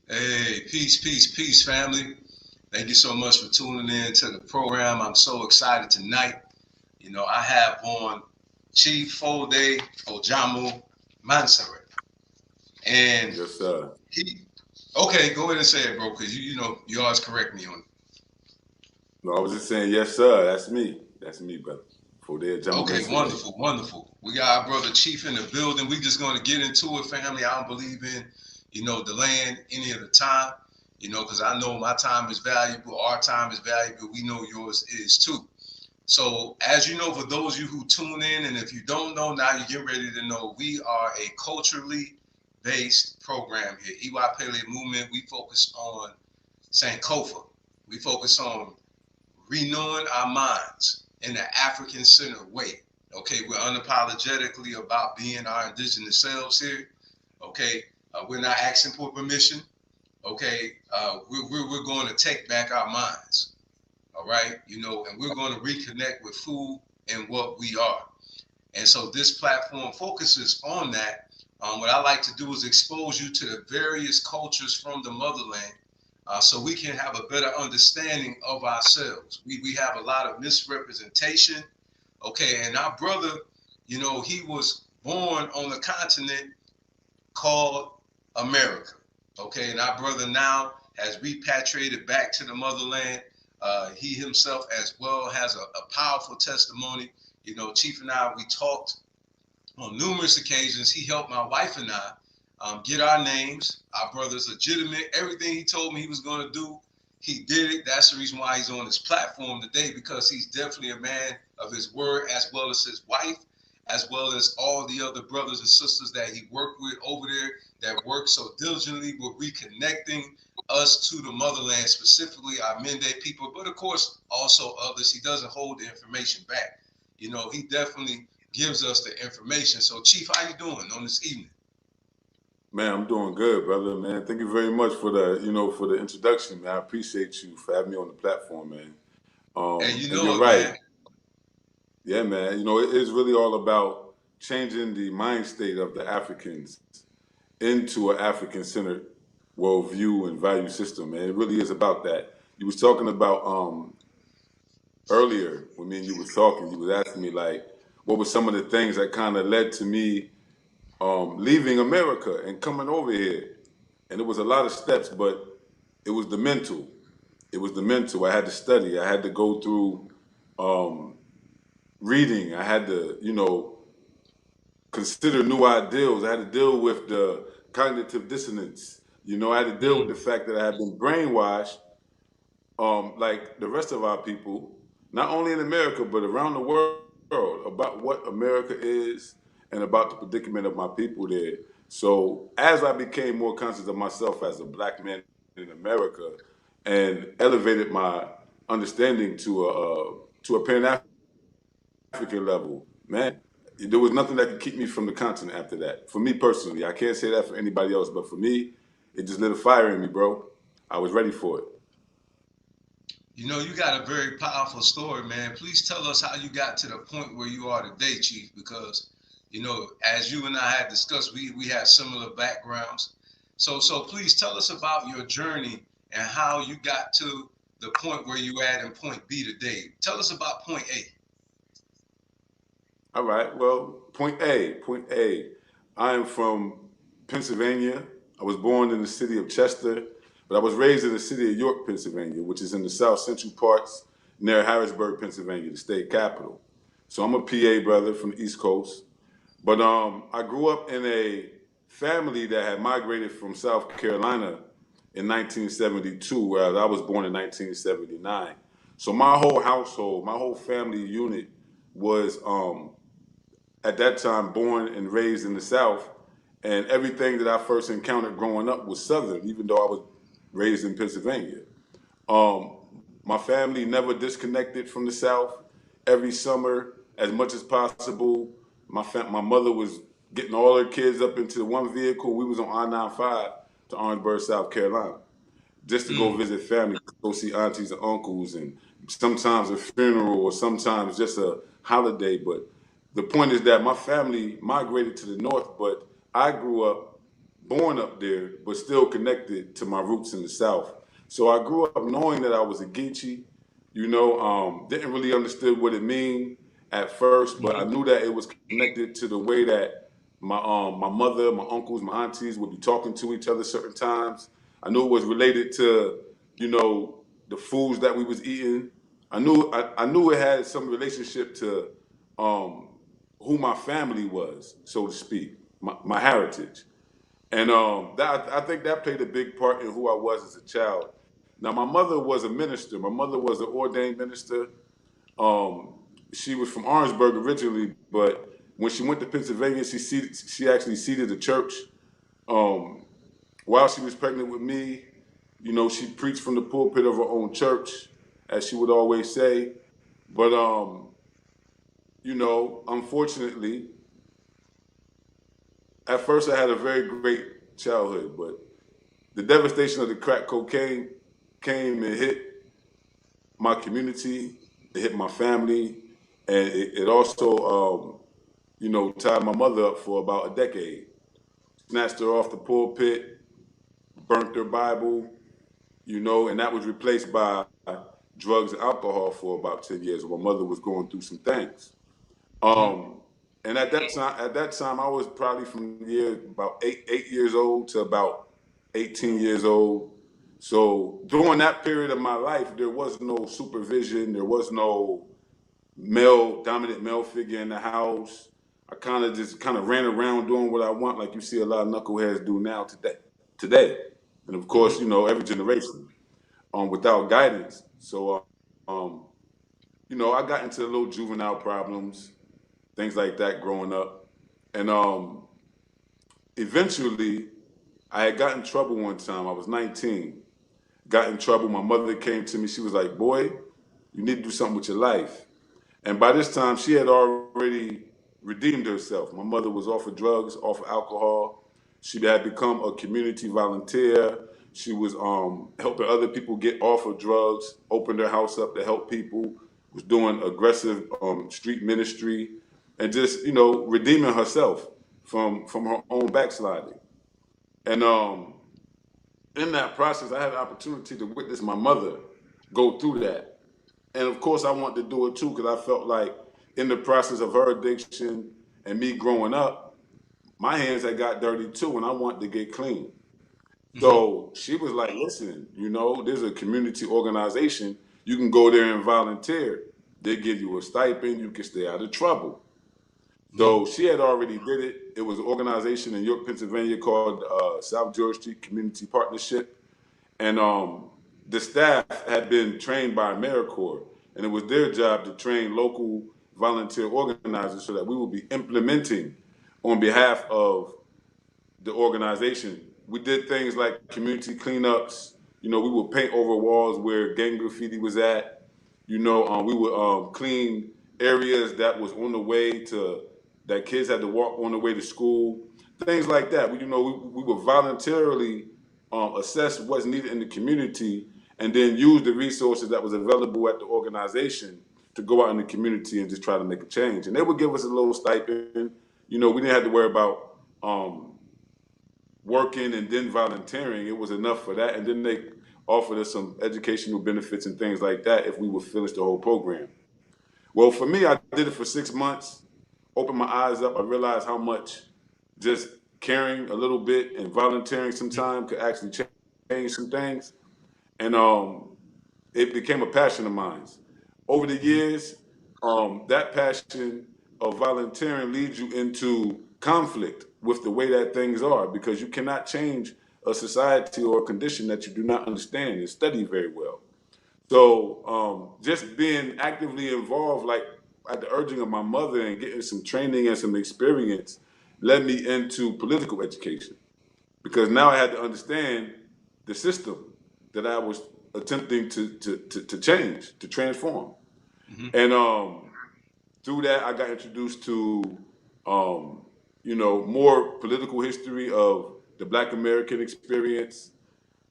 Hey, peace, peace, peace, family. Thank you so much for tuning in to the program. I'm so excited tonight. I have on Chief Foday Ojamo Mansare. And Yes, sir. he, okay, go ahead and say it, bro, because you always correct me on No, I was just saying, yes, sir. That's me. That's me, brother. For there, it. gentleman Okay, survey. wonderful, wonderful. We got our brother Chief in the building. We just going to get into it, family. I don't believe in, delaying any of the time, because I know my time is valuable. Our time is valuable. We know yours is too. So, as you know, for those of you who tune in, and if you don't know now, you get ready to know, we are a culturally based program here. EY Pele Movement, we focus on Sankofa. We focus on renewing our minds in an African centered way. Okay, we're unapologetically about being our indigenous selves here. Okay, we're not asking for permission. Okay, we're going to take back our minds. All right, and we're going to reconnect with who and what we are. And so this platform focuses on that. What I like to do is expose you to the various cultures from the motherland, so we can have a better understanding of ourselves. We have a lot of misrepresentation. Okay, and our brother, he was born on a continent called America. Okay, and our brother now has repatriated back to the motherland. He himself, as well, has a powerful testimony. Chief and I, we talked on numerous occasions. He helped my wife and I get our names. Our brother's legitimate. Everything he told me he was going to do, he did it. That's the reason why he's on this platform today, because he's definitely a man of his word, as well as his wife, as well as all the other brothers and sisters that he worked with over there that work so diligently with reconnecting us to the motherland, specifically our Mende people, but of course also others. He doesn't hold the information back. He definitely gives us the information. So, Chief, how you doing on this evening? Man, I'm doing good, brother. Man, thank you very much for the introduction, man. I appreciate you for having me on the platform, man. And you And you're know it, right. man. Yeah, man. It is really all about changing the mind state of the Africans into an African-centered worldview and value system, man. It really is about that. You was talking about earlier when me and you was talking. You was asking me like, what were some of the things that kind of led to me leaving America and coming over here. And it was a lot of steps, but it was the mental. It was the mental. I had to study. I had to go through reading. I had to, consider new ideals. I had to deal with the cognitive dissonance. I had to deal with the Mm. fact that I had been brainwashed, like the rest of our people, not only in America but around the world, about what America is and about the predicament of my people there. So as I became more conscious of myself as a black man in America and elevated my understanding to a Pan African level, man, there was nothing that could keep me from the continent after that. For me personally, I can't say that for anybody else, but for me, it just lit a fire in me, bro. I was ready for it. You got a very powerful story, man. Please tell us how you got to the point where you are today, Chief, because, as you and I had discussed, we have similar backgrounds. So please tell us about your journey and how you got to the point where you at in point B today. Tell us about point A. All right. Well, point A. Point A. I am from Pennsylvania. I was born in the city of Chester, but I was raised in the city of York, Pennsylvania, which is in the south central parts near Harrisburg, Pennsylvania, the state capital. So I'm a PA brother from the East Coast. But I grew up in a family that had migrated from South Carolina in 1972, whereas I was born in 1979. So my whole household, my whole family unit was at that time born and raised in the South, and everything that I first encountered growing up was Southern, even though I was raised in Pennsylvania. Um, my family never disconnected from the South. Every summer, as much as possible, my mother was getting all her kids up into one vehicle. We was on I-95 to Orangeburg, South Carolina, just to go Mm. visit family, go see aunties and uncles, and sometimes a funeral or sometimes just a holiday. But the point is that my family migrated to the north, but I grew up born up there, but still connected to my roots in the South. So I grew up knowing that I was a Geechee, didn't really understand what it mean at first, but I knew that it was connected to the way that my mother, my uncles, my aunties would be talking to each other certain times. I knew it was related to, the foods that we was eating. I knew it had some relationship to um, who my family was, so to speak, my heritage. And that I think that played a big part in who I was as a child. Now, my mother was a minister. My mother was an ordained minister. Um, she was from Orangeburg originally, but when she went to Pennsylvania, she actually seeded a church. Um, while she was pregnant with me, she preached from the pulpit of her own church, as she would always say. But unfortunately, at first I had a very great childhood, but the devastation of the crack cocaine came and hit my community, it hit my family, and it also, tied my mother up for about a decade. Snatched her off the pulpit, burnt her Bible, and that was replaced by drugs and alcohol for about 10 years. My mother was going through some things. Um, and at that time, I was probably from the year about 8 years old to about 18 years old. So during that period of my life, there was no supervision. There was no dominant male figure in the house. I kind of ran around doing what I want, like you see a lot of knuckleheads do now today, and of course, every generation, without guidance. So, I got into little juvenile problems, things like that growing up. And eventually, I had got in trouble one time. I was 19. Got in trouble. My mother came to me. She was like, "Boy, you need to do something with your life." And by this time, she had already redeemed herself. My mother was off of drugs, off of alcohol. She had become a community volunteer. She was helping other people get off of drugs, opened her house up to help people, was doing aggressive street ministry, and just, redeeming herself from her own backsliding. And in that process, I had the opportunity to witness my mother go through that. And of course, I wanted to do it too because I felt like in the process of her addiction and me growing up, my hands had got dirty too, and I wanted to get clean. So she was like, "Listen, there's a community organization. You can go there and volunteer. They give you a stipend. You can stay out of trouble." So she had already did it. It was an organization in York, Pennsylvania called South George Street Community Partnership. And the staff had been trained by AmeriCorps, and it was their job to train local volunteer organizers so that we would be implementing on behalf of the organization. We did things like community cleanups. We would paint over walls where gang graffiti was at. We would clean areas that was on the way to that kids had to walk on the way to school. Things like that. We would voluntarily assess what's needed in the community and then use the resources that was available at the organization to go out in the community and just try to make a change. And they would give us a little stipend. We didn't have to worry about working and then volunteering. It was enough for that. And then they offered us some educational benefits and things like that if we would finish the whole program. Well, for me, I did it for 6 months, opened my eyes up. I realized how much just caring a little bit and volunteering some time could actually change some things. And it became a passion of mine. Over the years, that passion of volunteering leads you into conflict with the way that things are because you cannot change a society or a condition that you do not understand and study very well. So just being actively involved, like at the urging of my mother and getting some training and some experience, led me into political education because now I had to understand the system that I was attempting to change, to transform. And through that, I got introduced to, more political history of the Black American experience.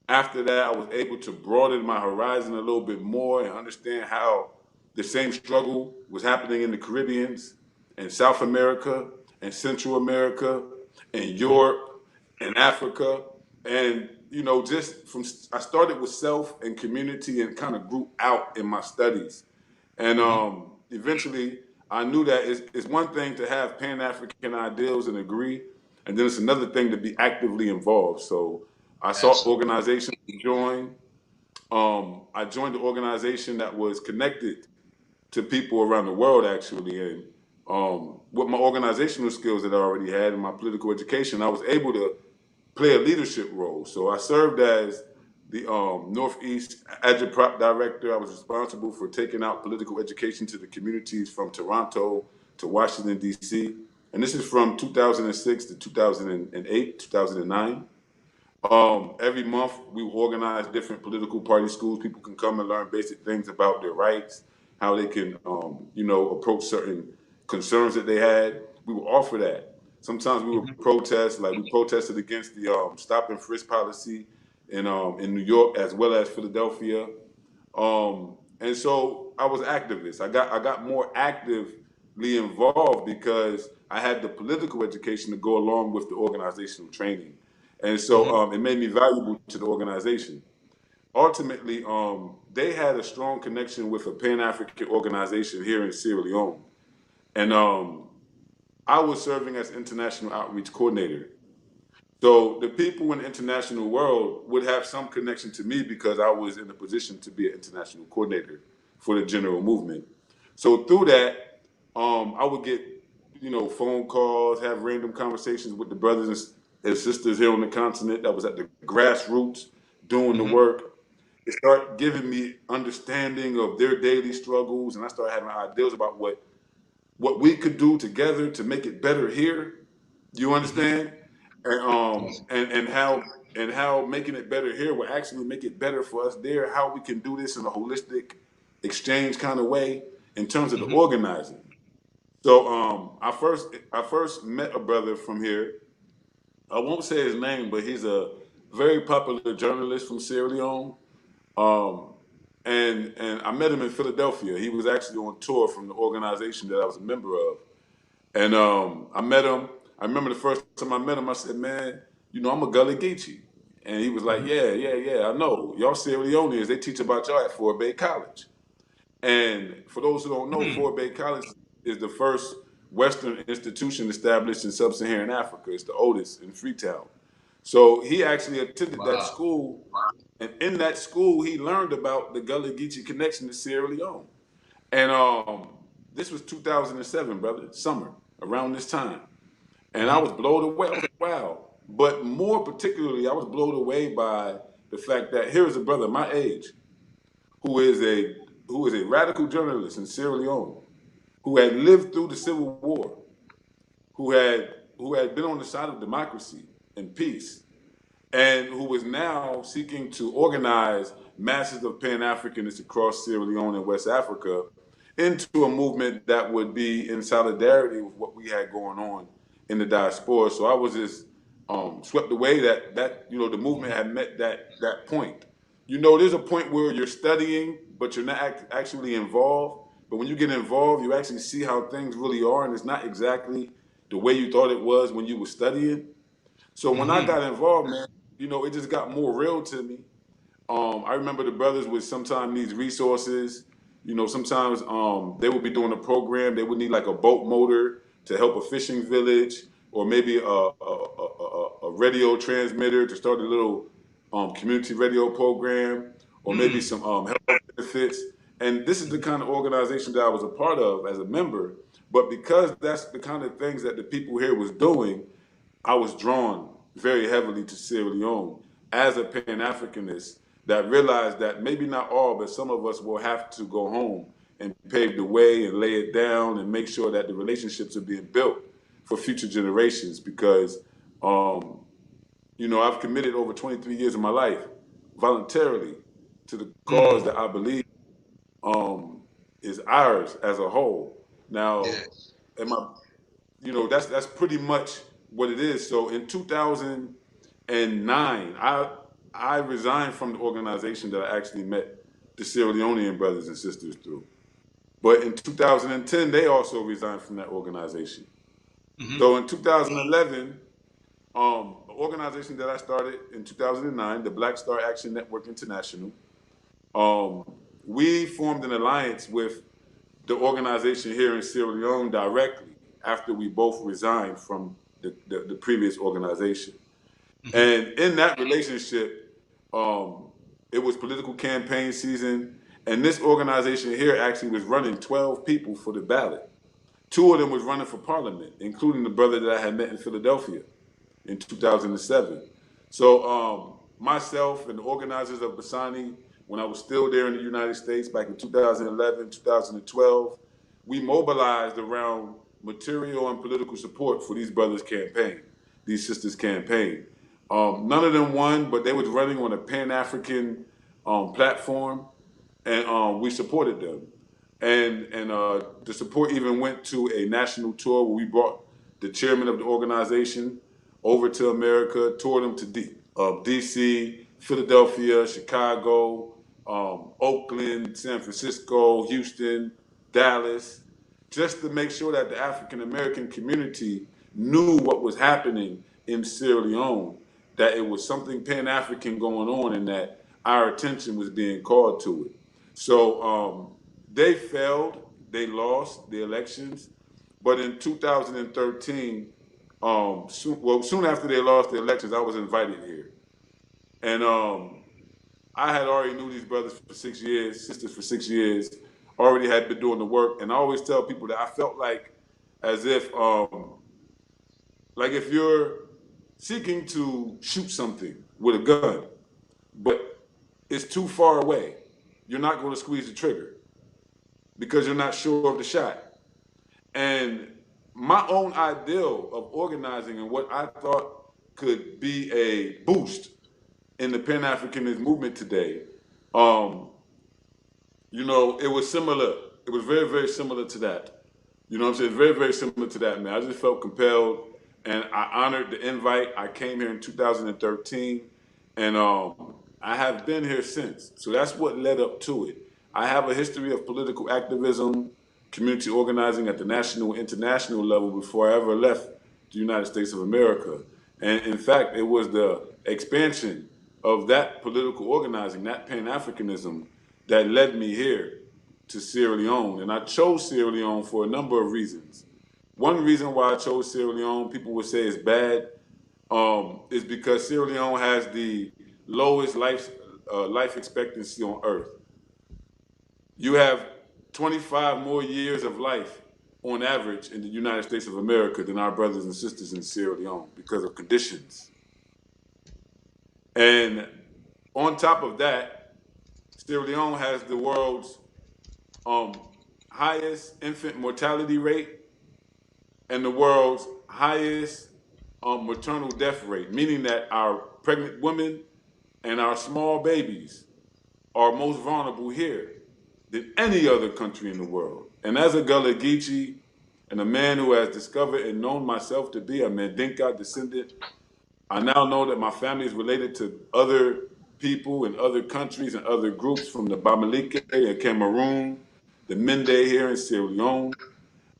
After that, I was able to broaden my horizon a little bit more and understand how the same struggle was happening in the Caribbeans and South America and Central America and Europe in Africa. And, just I started with self and community and kind of grew out in my studies. And eventually I knew that it's one thing to have Pan-African ideals and agree, and then it's another thing to be actively involved. So I sought Absolutely. organizations to join. I joined the organization that was connected to people around the world, actually. And with my organizational skills that I already had and my political education, I was able to play a leadership role. So I served as the Northeast Agitprop Director. I was responsible for taking out political education to the communities from Toronto to Washington, D.C. And this is from 2006 to 2008, 2009. Every month we organize different political party schools. People can come and learn basic things about their rights, how they can, approach certain concerns that they had. We will offer that. Sometimes we would protest, like we protested against the stop and frisk policy in New York as well as Philadelphia. And so I was activist. I got more actively involved because I had the political education to go along with the organizational training. And so it made me valuable to the organization. Ultimately, they had a strong connection with a Pan-African organization here in Sierra Leone. And I was serving as international outreach coordinator. So the people in the international world would have some connection to me because I was in a position to be an international coordinator for the general movement. So through that, I would get, phone calls, have random conversations with the brothers and sisters here on the continent that was at the grassroots doing the work. It started giving me understanding of their daily struggles, and I started having ideas about what we could do together to make it better here. You understand? And how making it better here will actually make it better for us there. How we can do this in a holistic exchange kind of way in terms of the organizing. So I first met a brother from here. I won't say his name, but he's a very popular journalist from Sierra Leone. Um, and I met him in Philadelphia. He was actually on tour from the organization that I was a member of. And I met him. I remember the first time I met him, I said, "Man, I'm a Gullah Geechee." And he was like, "Yeah, yeah, yeah, I know. Y'all Sierra Leoneans, they teach about y'all at Foday College." And for those who don't know, Foday College is the first Western institution established in sub-Saharan Africa. It's the oldest in Freetown. So he actually attended that Wow. school, and in that school, he learned about the Gullah Geechee connection to Sierra Leone. And this was 2007, brother, summer, around this time. And I was blown away. I was like, wow. But more particularly, I was blown away by the fact that here is a brother my age who is a radical journalist in Sierra Leone, who had lived through the Civil War, who had been on the side of democracy and peace, and who was now seeking to organize masses of Pan-Africanists across Sierra Leone and West Africa into a movement that would be in solidarity with what we had going on in the diaspora. So I was just swept away that the movement had met that point. There's a point where you're studying, but you're not actually involved. But when you get involved, you actually see how things really are, and it's not exactly the way you thought it was when you were studying. So when I got involved, man, it just got more real to me. I remember the brothers would sometimes need resources. Sometimes they would be doing a program. They would need like a boat motor to help a fishing village, or maybe a radio transmitter to start a little community radio program, or maybe some health benefits. And this is the kind of organization that I was a part of as a member. But because that's the kind of things that the people here was doing, I was drawn very heavily to Sierra Leone as a Pan-Africanist that realized that maybe not all, but some of us will have to go home and pave the way and lay it down and make sure that the relationships are being built for future generations because, I've committed over 23 years of my life voluntarily to the cause that I believe is ours as a whole. Now, Yeah. am I that's pretty much what it is. So in 2009, I resigned from the organization that I actually met the Sierra Leonean brothers and sisters through. But in 2010, they also resigned from that organization. So in 2011, An organization that I started in 2009, the Black Star Action Network International. Um, we formed an alliance with the organization here in Sierra Leone directly after we both resigned from the previous organization. Mhm. And in that relationship, it was political campaign season, and this organization here actually was running 12 people for the ballot. Two of them was running for parliament, including the brother that I had met in Philadelphia in 2007. So myself and the organizers of Basani, when I was still there in the United States back in 2011, 2012, we mobilized around material and political support for these brothers' campaign, these sisters' campaign. None of them won, but they was running on a Pan-African platform, and we supported them. And the support even went to a national tour where we brought the chairman of the organization over to America, toured them to DC, Philadelphia, Chicago, Oakland, San Francisco, Houston, Dallas, just to make sure that the African American community knew what was happening in Sierra Leone, that it was something Pan-African going on and that our attention was being called to it. So they failed, they lost the elections, but in 2013, soon after they lost the elections, I was invited here. And I had already knew these brothers for 6 years, sisters for 6 years, already had been doing the work. And I always tell people that I felt like as if, like if you're seeking to shoot something with a gun, but it's too far away, you're not going to squeeze the trigger because you're not sure of the shot. And my own ideal of organizing and what I thought could be a boost in the Pan-Africanist movement today, um, it was similar. It was very, very similar to that. You know what I'm saying? Very, very similar to that, man. I just felt compelled and I honored the invite. I came here in 2013 and I have been here since. So that's what led up to it. I have a history of political activism, community organizing at the national and international level before I ever left the United States of America. And in fact, it was the expansion of that political organizing, that Pan-Africanism, that led me here to Sierra Leone. And I chose Sierra Leone for a number of reasons. One reason why I chose Sierra Leone, people would say is bad, is because Sierra Leone has the lowest life expectancy on Earth. You have 25 more years of life on average in the United States of America than our brothers and sisters in Sierra Leone because of conditions. And on top of that, Sierra Leone has the world's um, highest infant mortality rate and the world's highest maternal death rate, meaning that our pregnant women and our small babies are most vulnerable here than any other country in the world. And as a Gullah Geechee and a man who has discovered and known myself to be a Mandinka descendant, I now know that my family is related to other people in other countries and other groups from the Bamileke in Cameroon, the Mende here in Sierra Leone.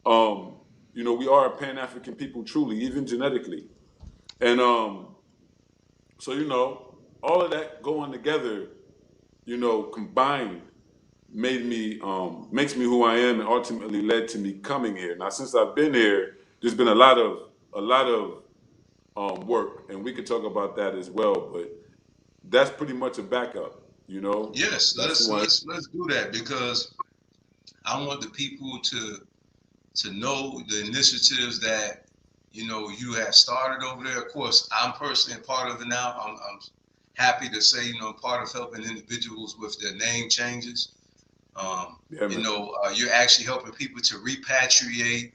Um, we are a Pan-African people truly, even genetically. And so, all of that going together, combined makes me who I am and ultimately led to me coming here. Now, since I've been here, there's been a lot of work, and we could talk about that as well. But that's pretty much a backup. Yes, That's let's one. let's do that because I want the people to know the initiatives that you have started over there. Of course, I'm personally a part of it now. I'm happy to say part of helping individuals with their name changes. Yeah, man. You're actually helping people to repatriate.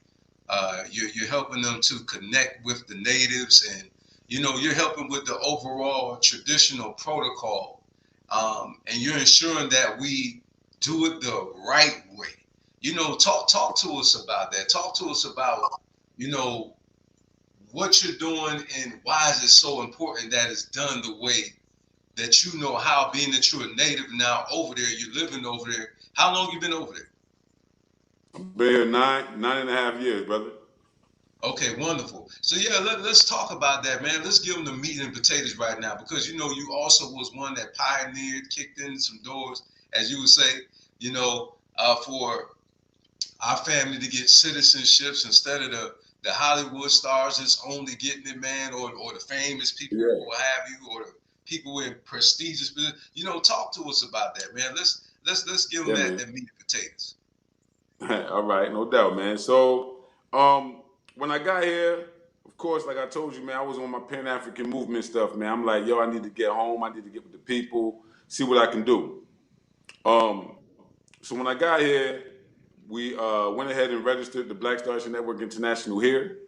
You're helping them to connect with the natives, and you're helping with the overall traditional protocol, and you're ensuring that we do it the right way. Talk to us about that. Talk to us about you know what you're doing and why is it so important that it's done the way that how, being that you're a native now over there, you're living over there. How long you been over there? I've been here nine and a half years, brother. Okay, wonderful. So yeah, let's talk about that, man. Let's give them the meat and potatoes right now, because you know you also was one that pioneered, kicked in some doors, as you would say, for our family to get citizenships instead of the Hollywood stars that's only getting it, man, or the famous people, Yeah, what have you, or the people in prestigious business. Talk to us about that, man. Let's give them yeah, that man. that meat and potatoes. All right, no doubt, man. So, um, when I got here, of course, like I told you, man, I was on my Pan African movement stuff, man. I'm like, yo, I need to get home. I need to get with the people, see what I can do. Um, so when I got here, we went ahead and registered the Black Starship Network International here.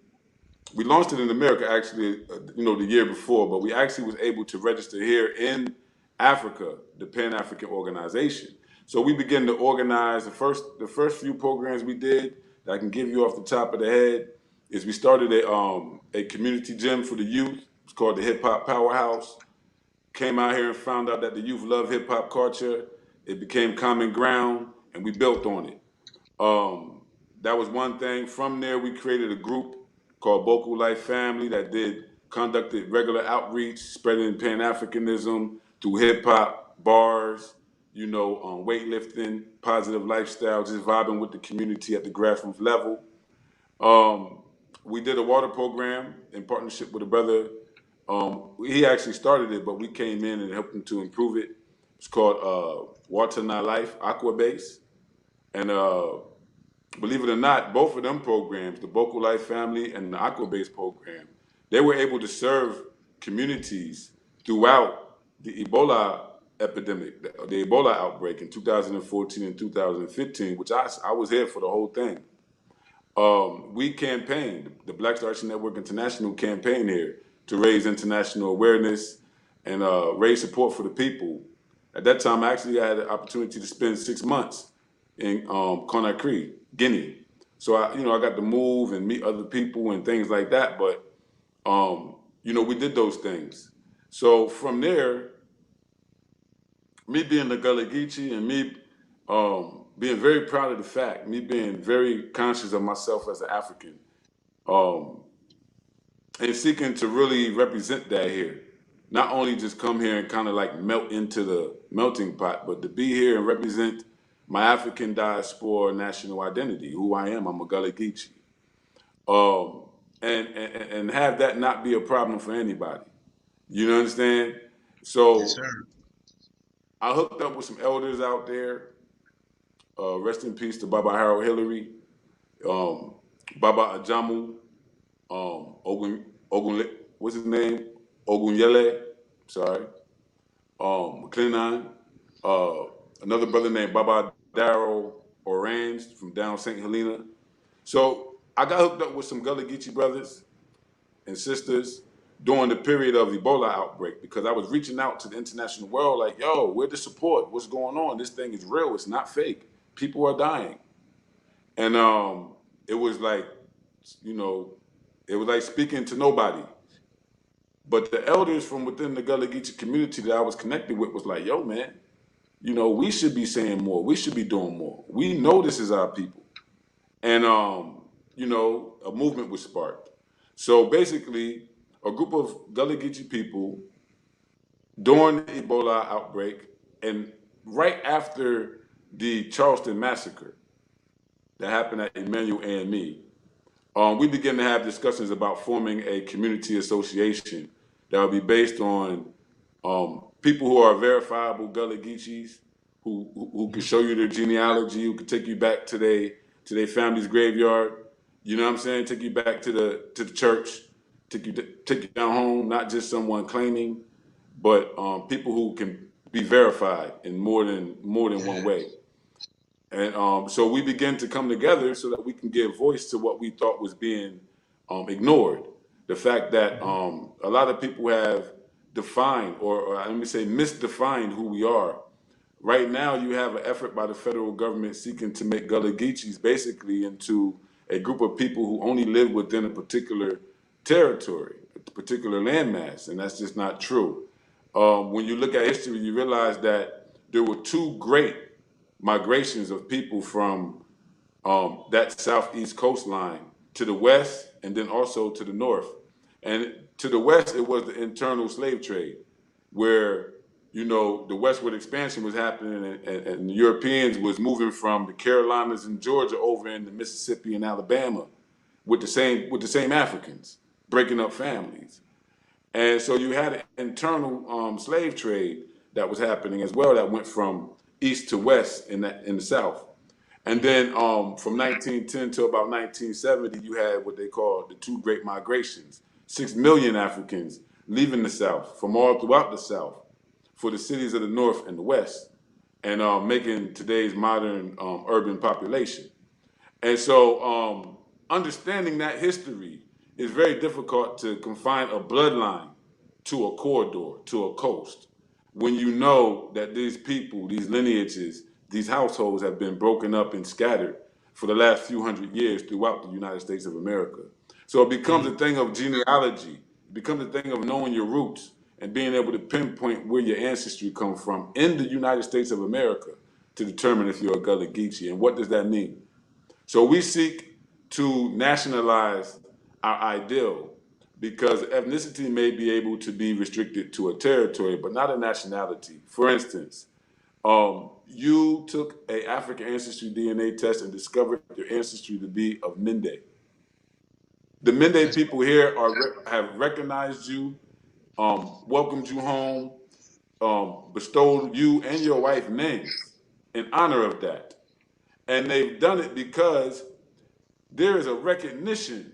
We launched it in America actually, the year before, but we actually was able to register here in Africa, the Pan African organization. So we began to organize the first few programs we did that I can give you off the top of the head is we started a community gym for the youth. It's called the Hip Hop Powerhouse. Came out here and found out that the youth love hip hop culture. It became common ground, and we built on it. Um, that was one thing. From there, we created a group called Vocal Life Family that conducted regular outreach, spreading Pan Africanism through hip hop, bars, weightlifting, positive lifestyle, just vibing with the community at the grassroots level. Um, we did a water program in partnership with a brother. He actually started it, but we came in and helped him to improve it. It's called Water Not Life, Aqua Base. And believe it or not, both of them programs, the Vocal Life Family and the Aqua Base program, they were able to serve communities throughout the Ebola epidemic, the Ebola outbreak in 2014 and 2015, which I was here for the whole thing. We campaigned, the Black Stars Network International campaign here to raise international awareness and raise support for the people. At that time, I had the opportunity to spend 6 months in Conakry, Guinea. So I got to move and meet other people and things like that. But we did those things. So from there, me being the Gullah Geechee and me being very proud of the fact, me being very conscious of myself as an African, um, and seeking to really represent that here. Not only just come here and kind of like melt into the melting pot, but to be here and represent my African diaspora national identity, who I am. I'm a Gullah Geechee. Um, and have that not be a problem for anybody. You know understand? Yes, So sir. I hooked up with some elders out there. Rest in peace to Baba Harold Hillary, um, Baba Ajamu, Ogun, what's his name? Ogunyele, sorry, McClennon, uh, another brother named Baba Darrow Orange from down St. Helena. So I got hooked up with some Gullah Geechee brothers and sisters during the period of Ebola outbreak because I was reaching out to the international world like, yo, where's the support? What's going on? This thing is real. It's not fake. People are dying. And it was like, you know, it was like speaking to nobody. But the elders from within the Gullah Geechee community that I was connected with was like, yo, man, we should be saying more. We should be doing more. We know this is our people. And, a movement was sparked. So basically, a group of Gullah Geechee people during the Ebola outbreak and right after the Charleston massacre that happened at Emmanuel AME, we began to have discussions about forming a community association that would be based on people who are verifiable Gullah Geechees, who can show you their genealogy, who can take you back to their family's graveyard. You know what I'm saying? Take you back to the church, take you down home. Not just someone claiming, but people who can be verified in more than one way. And so we began to come together so that we can give voice to what we thought was being ignored. The fact that a lot of people have defined, or let me say, misdefined who we are. Right now, you have an effort by the federal government seeking to make Gullah Geechees basically into a group of people who only live within a particular territory, a particular landmass, and that's just not true. When you look at history, you realize that there were two great migrations of people from that southeast coastline to the west and then also to the north. And to the west, it was the internal slave trade, where the westward expansion was happening, and the Europeans was moving from the Carolinas and Georgia over into Mississippi and Alabama with the same Africans, breaking up families. And so you had an internal slave trade that was happening as well, that went from east to west in the South. And then from 1910 to about 1970, you had what they call the two great migrations. 6 million Africans leaving the South from all throughout the South for the cities of the North and the West, and making today's modern urban population. And so understanding that history is very difficult to confine a bloodline to a corridor, to a coast, when you know that these people, these lineages, these households have been broken up and scattered for the last few hundred years throughout the United States of America. So it becomes a thing of genealogy, it becomes a thing of knowing your roots and being able to pinpoint where your ancestry come from in the United States of America to determine if you're a Gullah Geechee. And what does that mean? So we seek to nationalize our ideal, because ethnicity may be able to be restricted to a territory, but not a nationality. For instance, you took a African ancestry DNA test and discovered your ancestry to be of Mende. The Mende people here have recognized you, welcomed you home, bestowed you and your wife names in honor of that. And they've done it because there is a recognition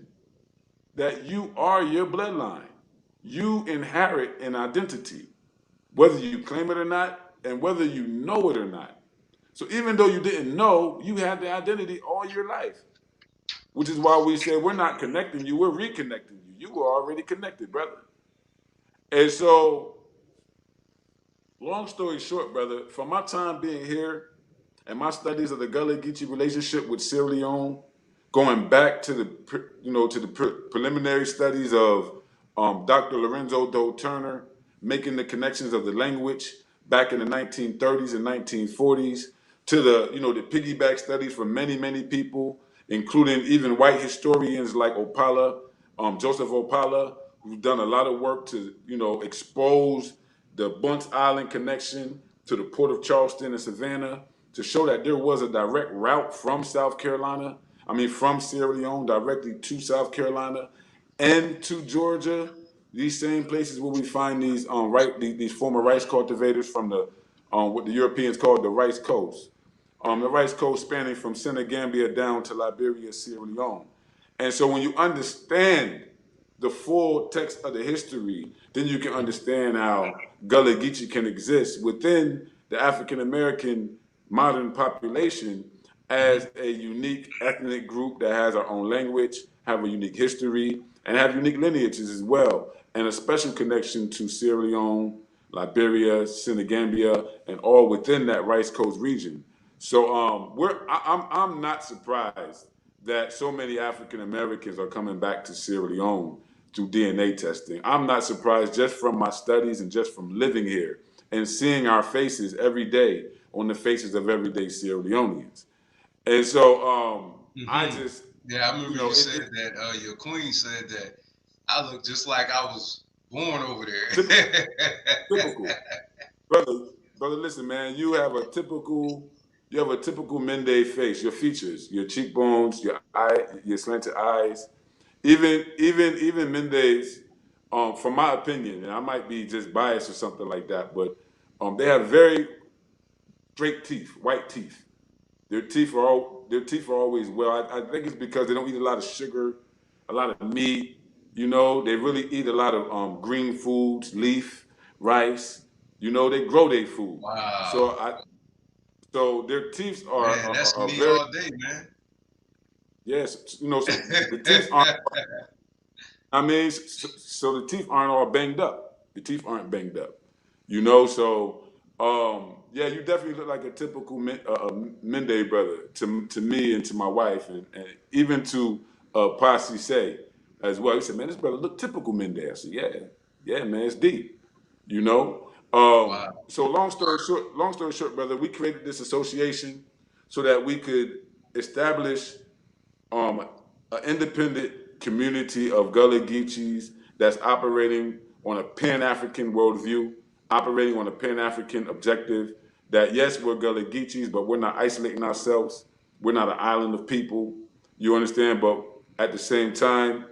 that you are your bloodline. You inherit an identity, whether you claim it or not, and whether you know it or not. So even though you didn't know, you had the identity all your life, which is why we say we're not connecting you, we're reconnecting you. You were already connected, brother. And so, long story short, brother, from my time being here and my studies of the Gullah Geechee relationship with Sierra Leone, going back to the preliminary studies of Dr. Lorenzo Doe Turner, making the connections of the language back in the 1930s and 1940s, to the piggyback studies from many people, including even white historians like Opala, Joseph Opala, who's done a lot of work to expose the Bunce Island connection to the port of Charleston and Savannah, to show that there was a direct route from from Sierra Leone directly to South Carolina and to Georgia. These same places where we find these these former rice cultivators from the what the Europeans called the Rice Coast. The Rice Coast spanning from Senegambia down to Liberia, Sierra Leone. And so when you understand the full text of the history, then you can understand how Gullah Geechee can exist within the African American modern population as a unique ethnic group that has our own language, have a unique history, and have unique lineages as well, and a special connection to Sierra Leone, Liberia, Senegambia, and all within that Rice Coast region. So I'm not surprised that so many African Americans are coming back to Sierra Leone through DNA testing. I'm not surprised, just from my studies and just from living here and seeing our faces every day on the faces of everyday Sierra Leoneans. And so I just, I remember you said that your queen said that I look just like I was born over there. Typical. Brother, listen, man, you have a typical Mende face. Your features, your cheekbones, your slanted eyes, even Mendes, from my opinion, and I might be just biased or something like that, but they have very straight teeth, white teeth. Their teeth are always well. I think it's because they don't eat a lot of sugar, a lot of meat. They really eat a lot of green foods, leaf, rice. They grow their food. Wow. So their teeth are, man, that's are me very, all day, man. yes. So the teeth aren't. So the teeth aren't all banged up. The teeth aren't banged up. So yeah, you definitely look like a typical Mende brother to me and to my wife, and even to Posse say as well. He said, "Man, this brother look typical Mende." I said, "Yeah, man, it's deep." Wow. So long story short, brother, we created this association so that we could establish an independent community of Gullah Geechees that's operating on a Pan-African worldview, operating on a Pan-African objective, that yes, we're Gullah Geechees, but we're not isolating ourselves. We're not an island of people. You understand? But at the same time,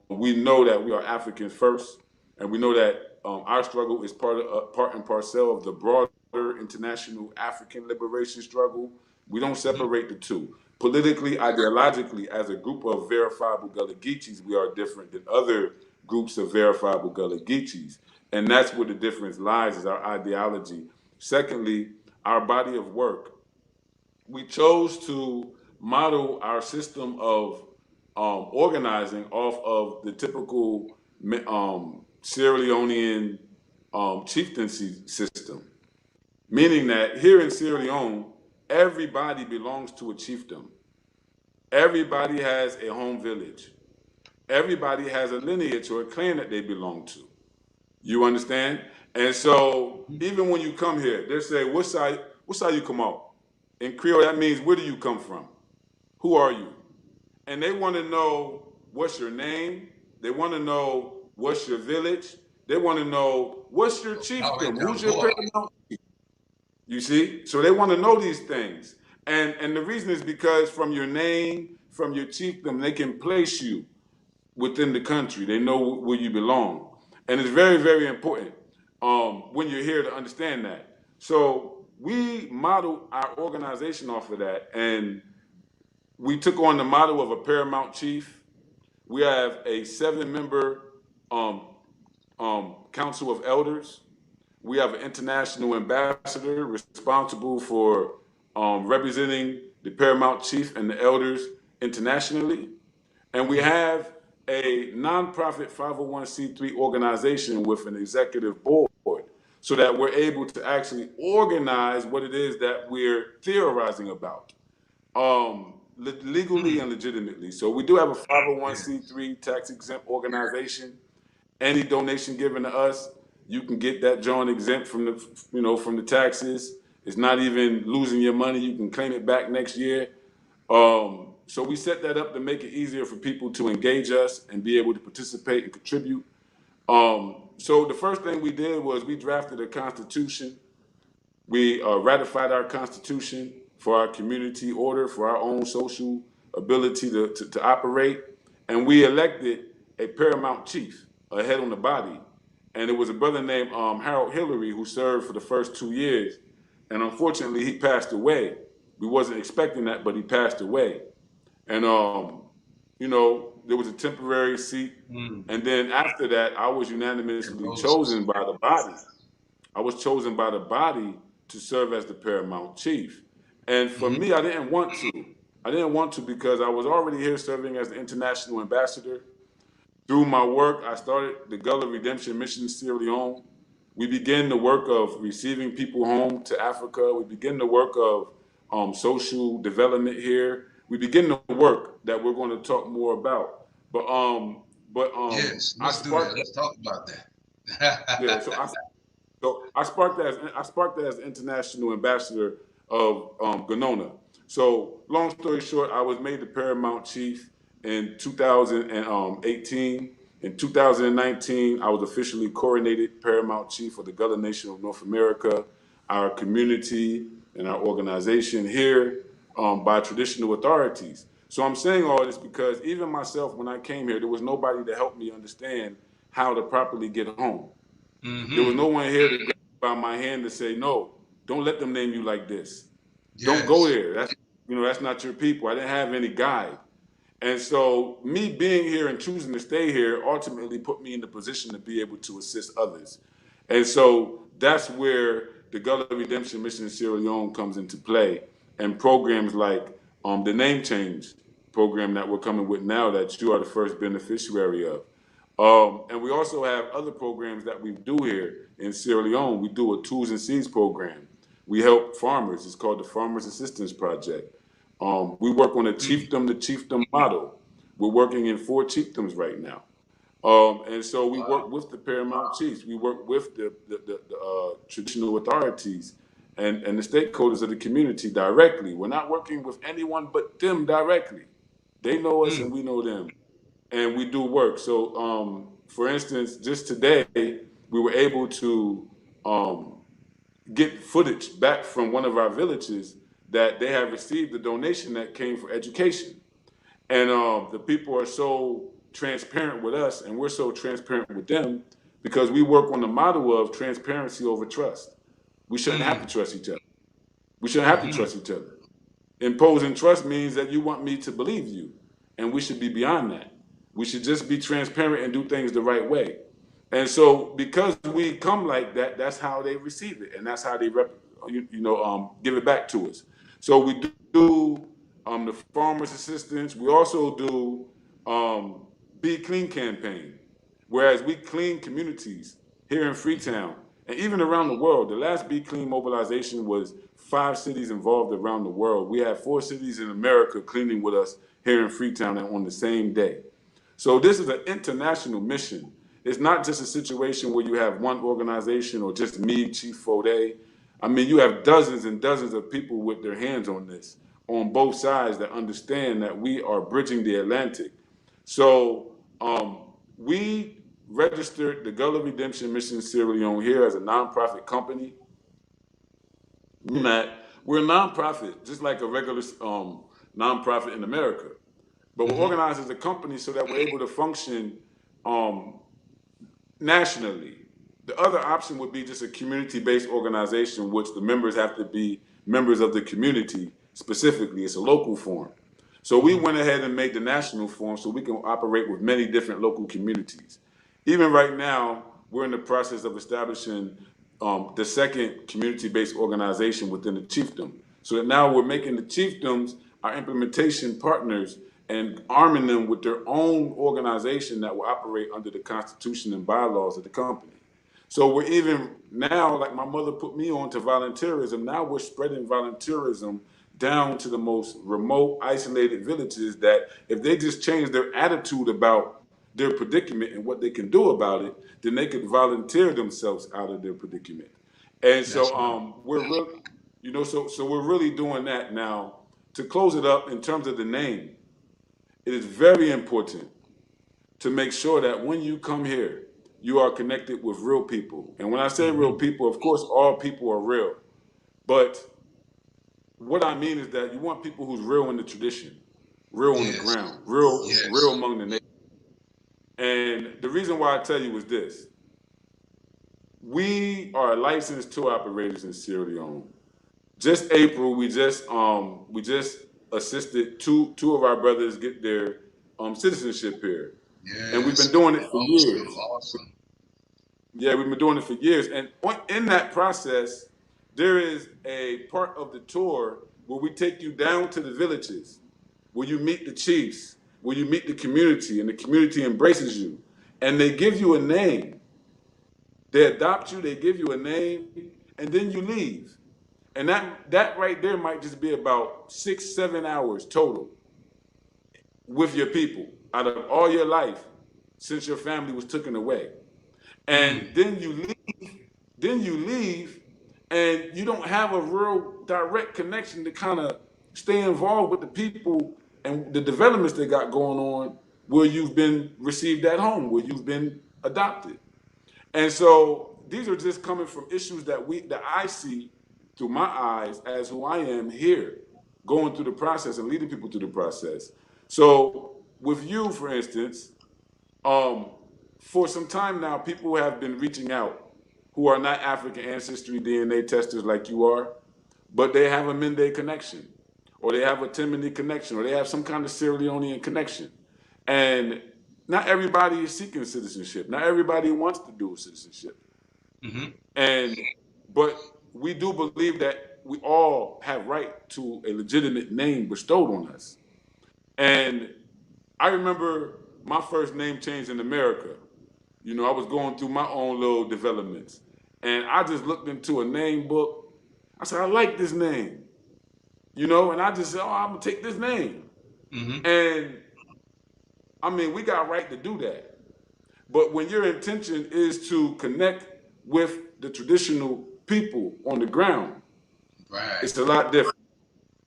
we know that we are Africans first, and we know that our struggle is part and parcel of the broader international African liberation struggle. We don't separate the two. Politically, ideologically, as a group of verifiable Gullah Geechees, we are different than other groups of verifiable Gullah Geechees. And that's where the difference lies, is our ideology. Secondly, our body of work. We chose to model our system of organizing off of the typical Sierra Leonean chieftaincy system, meaning that here in Sierra Leone, everybody belongs to a chiefdom. Everybody has a home village. Everybody has a lineage or a clan that they belong to. You understand? And so even when you come here, they say, what side you come out? In Creole, that means, where do you come from? Who are you? And they want to know, what's your name? They want to know, what's your village? They want to know, what's your chiefdom? Who's your paramount? You see? So they want to know these things. And the reason is because from your name, from your chiefdom, they can place you within the country. They know where you belong. And it's very, very important when you're here to understand that. So we model our organization off of that. And we took on the model of a paramount chief. We have a 7-member council of elders. We have an international ambassador responsible for representing the paramount chief and the elders internationally. And we have a nonprofit 501c3 organization with an executive board, so that we're able to actually organize what it is that we're theorizing about, legally and legitimately. So we do have a 501c3 tax-exempt organization. Any donation given to us, you can get that joint exempt from the taxes. It's not even losing your money. You can claim it back next year. So we set that up to make it easier for people to engage us and be able to participate and contribute. So the first thing we did was we drafted a constitution. We ratified our constitution for our community order, for our own social ability to operate. And we elected a paramount chief, a head on the body. And it was a brother named Harold Hillary who served for the first 2 years. And unfortunately, he passed away. We wasn't expecting that, but he passed away. And, there was a temporary seat. And then after that, I was unanimously chosen by the body. I was chosen by the body to serve as the paramount chief. And for me, I didn't want to. I didn't want to because I was already here serving as the international ambassador. Through my work, I started the Gullah Redemption Mission in Sierra Leone. We began the work of receiving people home to Africa. We begin the work of social development here. We begin the work that we're going to talk more about. But yes, let's do that. Let's talk about that. Yeah, so I sparked as international ambassador of Gonona. So long story short, I was made the paramount chief in 2018. In 2019, I was officially coronated paramount chief of the Gullah Nation of North America, our community and our organization here by traditional authorities. So I'm saying all this because even myself, when I came here, there was nobody to help me understand how to properly get home. There was no one here to grab by my hand to say, no, don't let them name you like this. Yes. Don't go there. That's not your people. I didn't have any guide. And so me being here and choosing to stay here ultimately put me in the position to be able to assist others. And so that's where the Gullah Redemption Mission in Sierra Leone comes into play, and programs like the name change program that we're coming with now that you are the first beneficiary of. And we also have other programs that we do here in Sierra Leone. We do a tools and seeds program. We help farmers. It's called the Farmers Assistance Project. We work on a chiefdom to chiefdom model. We're working in 4 chiefdoms right now. And so we work with the paramount chiefs. We work with the traditional authorities and the stakeholders of the community directly. We're not working with anyone but them directly. They know us and we know them. and we do work. So, for instance, just today, we were able to get footage back from one of our villages that they have received a donation that came for education. And the people are so transparent with us, and we're so transparent with them because we work on the model of transparency over trust. We shouldn't have to trust each other. We shouldn't have to trust each other. Imposing trust means that you want me to believe you, and we should be beyond that. We should just be transparent and do things the right way. And so, because we come like that, that's how they receive it, and that's how they give it back to us. So we do the farmers assistance. We also do Be Clean campaign, whereas we clean communities here in Freetown and even around the world. The last Be Clean mobilization was 5 cities involved around the world. We have 4 cities in America cleaning with us here in Freetown and on the same day. So this is an international mission. It's not just a situation where you have one organization or just me, Chief Foday. I mean, you have dozens and dozens of people with their hands on this on both sides that understand that we are bridging the Atlantic. So we registered the Gullah Redemption Mission Sierra Leone here as a nonprofit company. That we're a nonprofit, just like a regular nonprofit in America. But we're organized as a company so that we're able to function nationally. The other option would be just a community-based organization, which the members have to be members of the community specifically. It's a local form. So we went ahead and made the national form so we can operate with many different local communities. Even right now, we're in the process of establishing the second community-based organization within the chiefdom. So that now we're making the chiefdoms our implementation partners and arming them with their own organization that will operate under the constitution and bylaws of the company. So we're even now, like my mother put me on to volunteerism, now we're spreading volunteerism down to the most remote, isolated villages that if they just change their attitude about their predicament and what they can do about it, then they could volunteer themselves out of their predicament. And so we're really, so we're really doing that now. To close it up in terms of the name, it is very important to make sure that when you come here, you are connected with real people. And when I say real people, of course, all people are real. But what I mean is that you want people who's real in the tradition, real on the ground, real among the natives. And the reason why I tell you is this. We are licensed tour operators in Sierra Leone. Just April, we just assisted two of our brothers get their citizenship here. Yes. And we've been doing it for years. Awesome. Yeah, we've been doing it for years. And in that process, there is a part of the tour where we take you down to the villages, where you meet the chiefs, where you meet the community, and the community embraces you. And they give you a name. They adopt you, they give you a name, and then you leave. And that right there might just be about 6-7 hours total with your people out of all your life since your family was taken away. And then you leave, and you don't have a real direct connection to kind of stay involved with the people and the developments they got going on where you've been received at home, where you've been adopted. And so these are just coming from issues that I see through my eyes as who I am here, going through the process and leading people through the process. So with you, for instance, for some time now, people have been reaching out who are not African ancestry DNA testers like you are, but they have a Mende connection, or they have a Timini connection, or they have some kind of Sierra Leonean connection. And not everybody is seeking citizenship. Not everybody wants to do citizenship. But we do believe that we all have right to a legitimate name bestowed on us. And I remember my first name change in America. I was going through my own little developments. And I just looked into a name book. I said, I like this name. And I just said, I'm going to take this name. And I mean, we got right to do that. But when your intention is to connect with the traditional people on the ground, right, it's a lot different.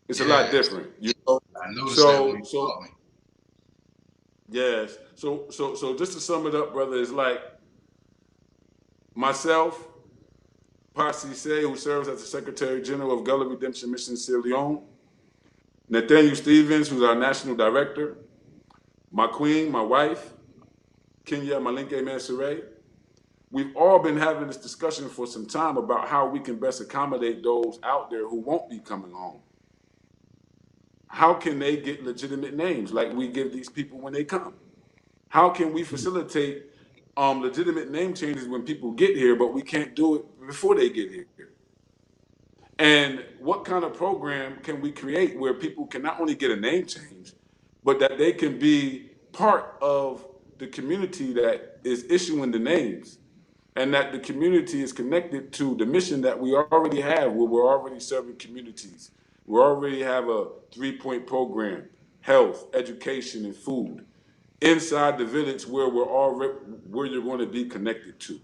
It's a lot different. I noticed that when you called me. Yes. So just to sum it up, brother, it's like myself, Posse Say, who serves as the Secretary General of Gullah Redemption Mission Sierra Leone, Nathaniel Stevens, who's our National Director, my queen, my wife, Kenya Malinke Mansoure. We've all been having this discussion for some time about how we can best accommodate those out there who won't be coming home. How can they get legitimate names like we give these people when they come? How can we facilitate legitimate name changes when people get here, but we can't do it before they get here? And what kind of program can we create where people can not only get a name change, but that they can be part of the community that is issuing the names, and that the community is connected to the mission that we already have, where we're already serving communities. We already have a 3-point program: health, education, and food inside the village where where you're going to be connected to.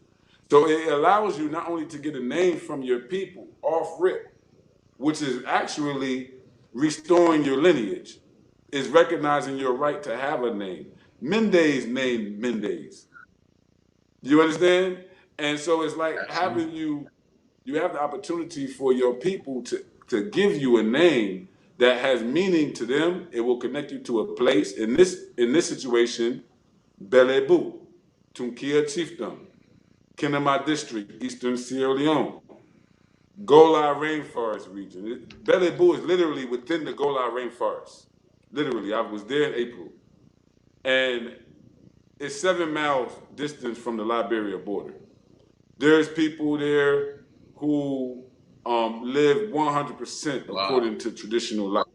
So it allows you not only to get a name from your people off rip, which is actually restoring your lineage, is recognizing your right to have a name. Mendes named Mendes. You understand? And so it's like Absolutely. having you have the opportunity for your people to give you a name that has meaning to them. It will connect you to a place. In this situation, Belebu, Tunkia Chiefdom, Kenema District, Eastern Sierra Leone, Gullah Rainforest region. Belebu is literally within the Gullah Rainforest. Literally, I was there in April. And it's 7 miles distance from the Liberia border. There's people there who live 100% Wow. according to traditional life.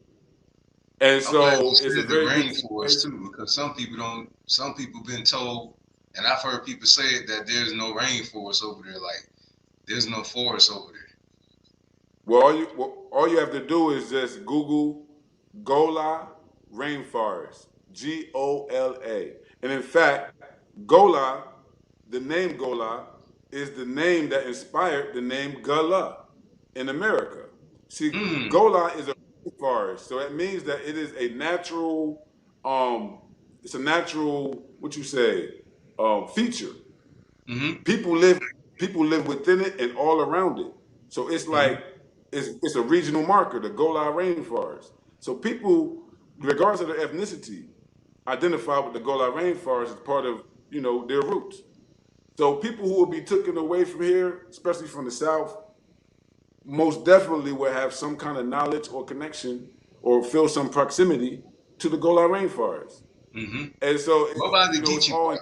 And I'm glad you so it's a said the very good rainforest situation. too, because some people don't. Some people been told, and I've heard people say it, that there's no rainforest over there. Like there's no forest over there. Well, all you have to do is just Google Gola Rainforest, Gola. And in fact, Gola, the name Gola, is the name that inspired the name Gullah in America. See, Hmm. Gola is a rainforest, so it means that it is a natural, um, it's a natural, what you say, feature. Mm-hmm. People live people live within it and all around it. So it's Mm-hmm. like it's a regional marker, the Gola Rainforest. So people, regardless of their ethnicity, identify with the Gola Rainforest as part of their roots. So people who will be taken away from here, especially from the South, most definitely will have some kind of knowledge or connection or feel some proximity to the Gola Rainforest. Mm-hmm. And so What about the it's Geechee all part?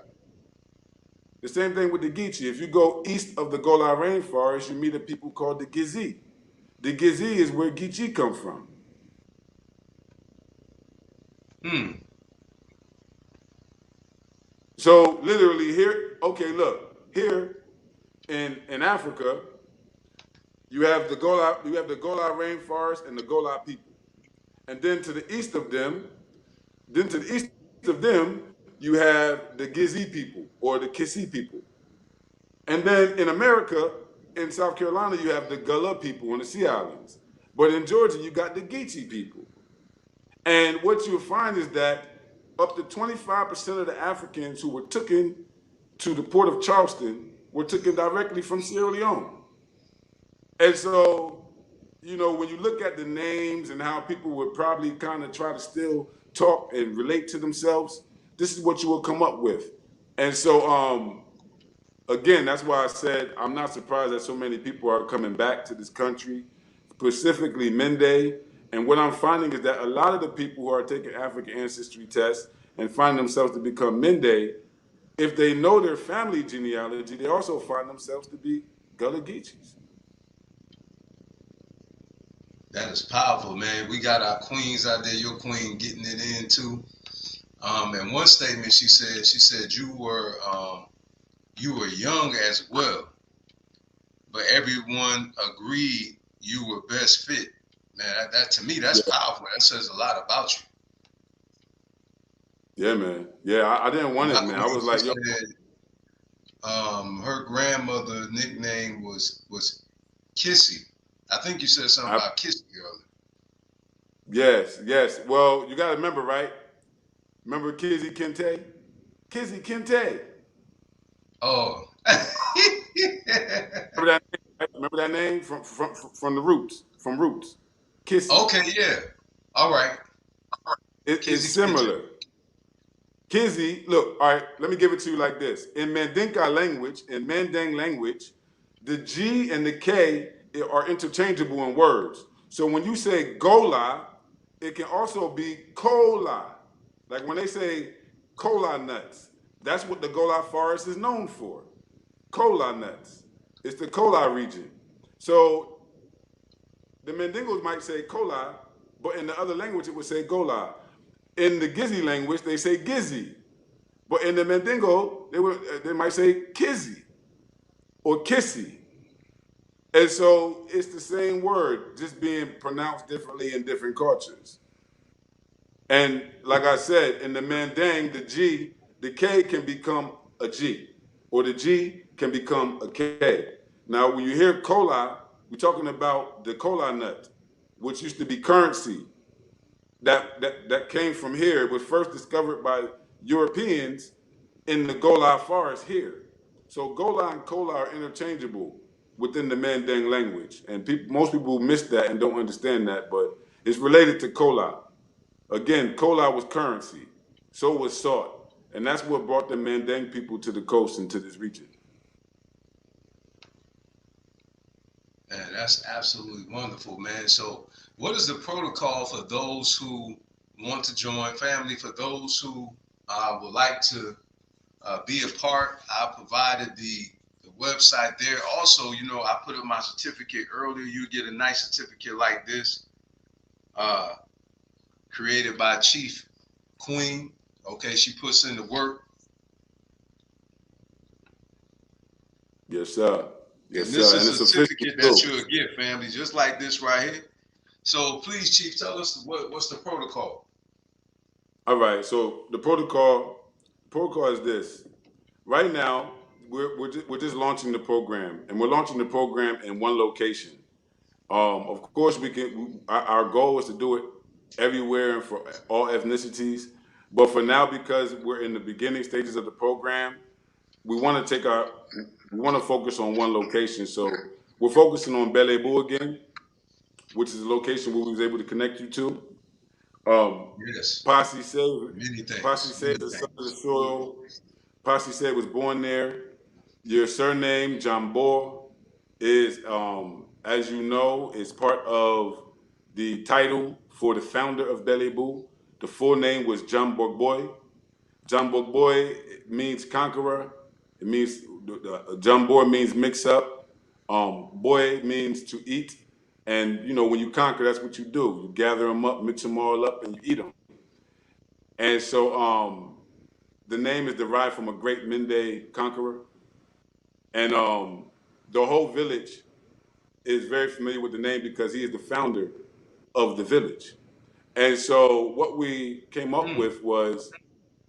the same thing with the Geechee. If you go east of the Gola Rainforest, you meet a people called the Gizi. The Gizi is where Geechee come from. Hmm. So literally here, okay, look, here in Africa, you have the Gola Rainforest and the Gola people. And then to the east of them, you have the Gizi people or the Kissi people. And then in America, in South Carolina, you have the Gullah people on the Sea Islands. But in Georgia, you got the Geechee people. And what you'll find is that up to 25% of the Africans who were taken to the port of Charleston were taken directly from Sierra Leone. And so, when you look at the names and how people would probably kind of try to still talk and relate to themselves, this is what you will come up with. And so, again, that's why I said I'm not surprised that so many people are coming back to this country, specifically Mende. And what I'm finding is that a lot of the people who are taking African ancestry tests and find themselves to become Mende, if they know their family genealogy, they also find themselves to be Gullah Geechees. That is powerful, man. We got our queens out there. Your queen getting it in too. And one statement she said you were young as well, but everyone agreed you were best fit. Man, that to me that's Yeah, powerful. That says a lot about you. yeah, man. Yeah, I didn't want My it, man. I queen, was she like, yo, said her grandmother nickname was Kissy. I think you said something about Kissy earlier. yes, yes. Well, you got to remember, right? Remember Kizzy Kente? Kizzy Kente. Oh. Remember that name? Right? Remember that name from the Roots? From Roots. Kissy. Okay, yeah. All right. It's Kizzy Kente. similar. Kizzy, look, all right, let me give it to you like this. In Mandinka language, in Mandang language, the G and the K are interchangeable in words. So when you say Gola, it can also be cola. Like when they say cola nuts, that's what the Gola forest is known for. Cola nuts. It's the cola region. So the Mandingos might say cola, but in the other language it would say gola. In the Gizzy language, they say gizzy. But in the Mandingo, they might say kizzy or kissy. And so it's the same word, just being pronounced differently in different cultures. And like I said, in the Mandang, the K can become a G, or the G can become a K. Now, when you hear cola, we're talking about the cola nut, which used to be currency. That came from here. It was first discovered by Europeans in the Gullah forest here. So Gullah and Kola are interchangeable within the Mandang language, and most people miss that and don't understand that, but it's related to Kola. Again, Kola was currency, so was salt, and that's what brought the Mandang people to the coast and to this region. Man, that's absolutely wonderful, man. So, what is the protocol for those who want to join family? For those who would like to be a part, I provided the website there. Also, you know, I put up my certificate earlier. You get a nice certificate like this, uh, created by Chief Queen. Okay, she puts in the work. Yes, sir. Yes, And this sir. And is a it's official certificate that too. you'll get, family, just like this right here. So please, Chief, tell us what's the protocol. All right. So the protocol is this. Right now, we're just launching the program, and we're launching the program in one location. Of course, our goal is to do it everywhere and for all ethnicities. But for now, because we're in the beginning stages of the program, we want to focus on one location. So we're focusing on Belebu again, which is a location where we was able to connect you to. Yes, Posse said, many Posse things, said many the son of the things. soil. Posse said was born there. Your surname, Jambor, is, as you know, is part of the title for the founder of Belebu. The full name was Jambor. Jambor means conqueror. It means Jambor means mix up. Boy means to eat. And you know, when you conquer, that's what you do. You gather them up, mix them all up, and you eat them. And so the name is derived from a great Mende conqueror. And the whole village is very familiar with the name because he is the founder of the village. And so what we came up Mm. with was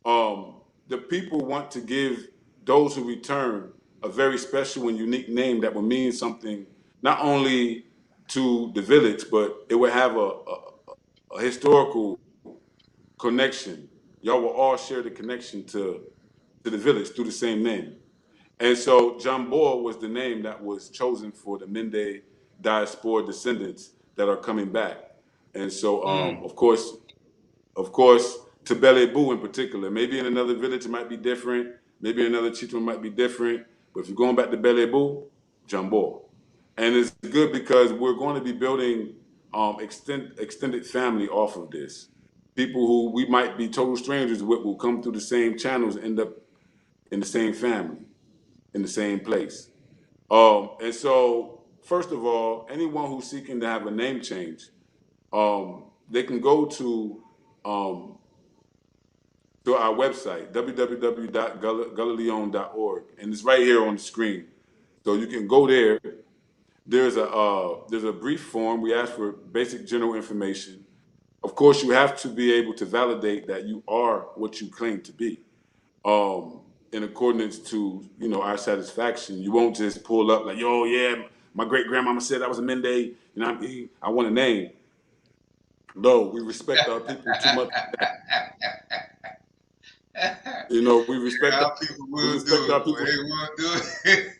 the people want to give those who return a very special and unique name that will mean something not only to the village, but it would have a historical connection. Y'all will all share the connection to the village through the same name. And so Jambor was the name that was chosen for the Mende diaspora descendants that are coming back. And so, Mm. of course, to Belebu in particular, maybe in another village it might be different, maybe another chieftain might be different, but if you're going back to Belebu, Jambor. And it's good because we're going to be building extended family off of this. People who we might be total strangers with will come through the same channels, end up in the same family, in the same place. And so, first of all, anyone who's seeking to have a name change, they can go um, to our website, www.gullaleone.org, and it's right here on the screen. So you can go there. There's a brief form. We ask for basic general information. Of course, you have to be able to validate that you are what you claim to be. In accordance to our satisfaction. You won't just pull up like, yo, yeah, my great grandmama said I was a Mende. I want a name. No, we respect our people too much. You know, we respect Our people we will do respect our it, boy. people. They will do it.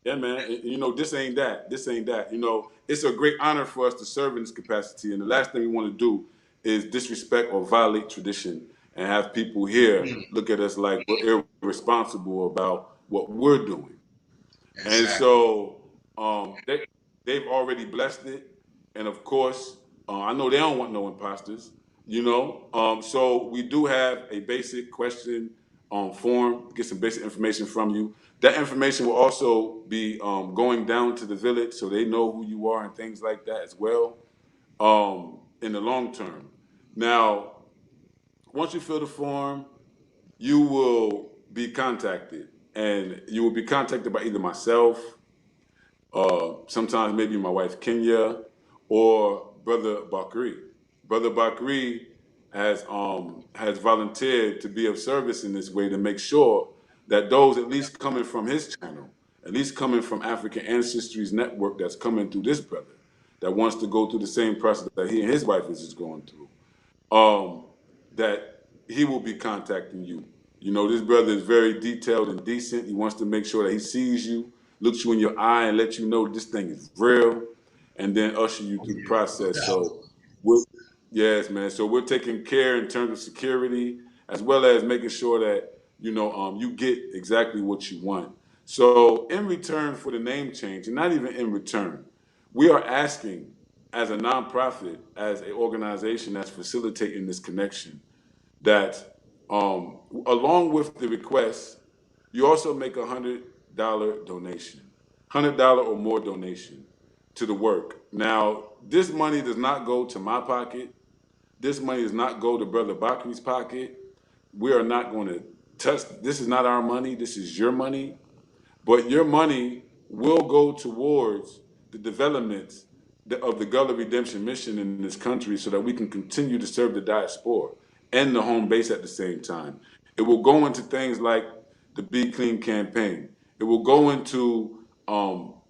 Yeah, man. You know, this ain't that. This ain't that. You know, it's a great honor for us to serve in this capacity. And the last thing we want to do is disrespect or violate tradition and have people here look at us like we're irresponsible about what we're doing. And Exactly. so they've already blessed it. And of course, I know they don't want no imposters, you know. So we do have a basic question form, get some basic information from you. That information will also be going down to the village so they know who you are and things like that as well in the long term. Now, once you fill the form, you will be contacted. And you will be contacted by either myself, sometimes maybe my wife Kenya, or Brother Bockarie. Brother Bockarie has volunteered to be of service in this way to make sure that those at least coming from his channel, at least coming from African Ancestry's network that's coming through this brother, that wants to go through the same process that he and his wife is just going through, that he will be contacting you. You know, this brother is very detailed and decent. He wants to make sure that he sees you, looks you in your eye, and lets you know this thing is real, and then usher you Oh through the yeah, no process. doubt. So, we're, yes, man. So we're taking care in terms of security, as well as making sure that you get exactly what you want. So, in return for the name change, and not even in return, we are asking, as a nonprofit, as an organization that's facilitating this connection, that along with the request, you also make $100 donation, $100 or more donation to the work. Now, this money does not go to my pocket. This money does not go to Brother Bakrie's pocket. We are not going to touch. This is not our money. This is your money. But your money will go towards the development of the Gullah Redemption Mission in this country so that we can continue to serve the diaspora and the home base at the same time. It will go into things like the Be Clean campaign. It will go into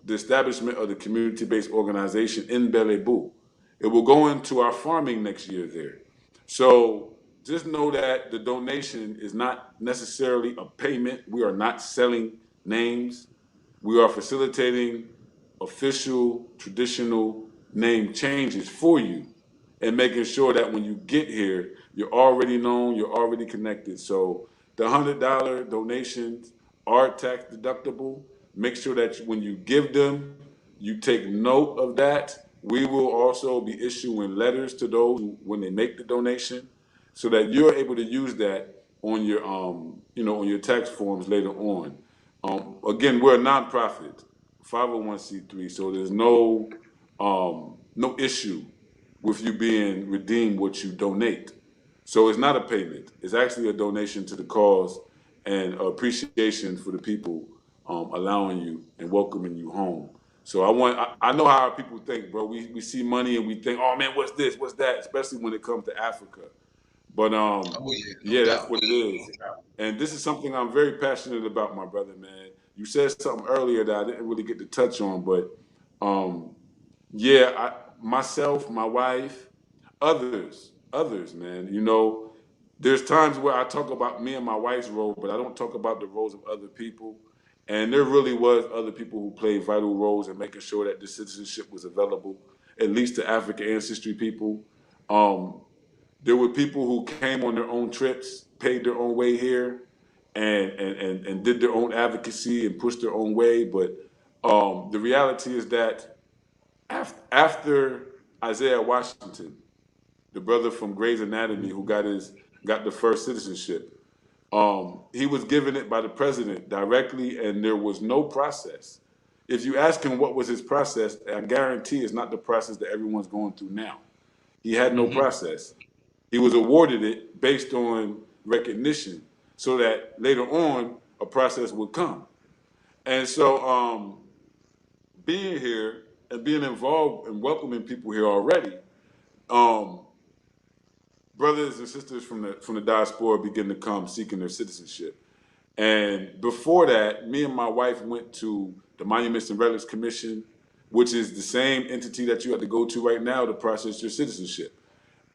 the establishment of the community-based organization in Belebu. It will go into our farming next year there. So just know that the donation is not necessarily a payment. We are not selling names. We are facilitating official, traditional name changes for you and making sure that when you get here, you're already known, you're already connected. So the $100 donations are tax deductible. Make sure that when you give them, you take note of that. We will also be issuing letters to those when they make the donation, so that you're able to use that on your on your tax forms later on. Again, we're a nonprofit, 501c3, so there's no issue with you being redeemed what you donate. So it's not a payment. It's actually a donation to the cause and appreciation for the people allowing you and welcoming you home. So I know how people think, bro. We see money and we think, oh man, what's this? What's that? Especially when it comes to Africa. But Oh yeah, no yeah, that's doubt. what it is. And this is something I'm very passionate about, my brother, man. You said something earlier that I didn't really get to touch on, but um, yeah, myself, my wife, others, man. You know, there's times where I talk about me and my wife's role, but I don't talk about the roles of other people. And there really was other people who played vital roles in making sure that the citizenship was available, at least to African ancestry people. Um, there were people who came on their own trips, paid their own way here, and did their own advocacy and pushed their own way. But the reality is that after Isaiah Washington, the brother from Grey's Anatomy who got the first citizenship, he was given it by the president directly, and there was no process. If you ask him what was his process, I guarantee it's not the process that everyone's going through now. He had no Hmm. process. He was awarded it based on recognition, so that later on a process would come. And so, being here and being involved and welcoming people here already, um, brothers and sisters from the diaspora begin to come seeking their citizenship. And before that, me and my wife went to the Monuments and Relics Commission, which is the same entity that you have to go to right now to process your citizenship.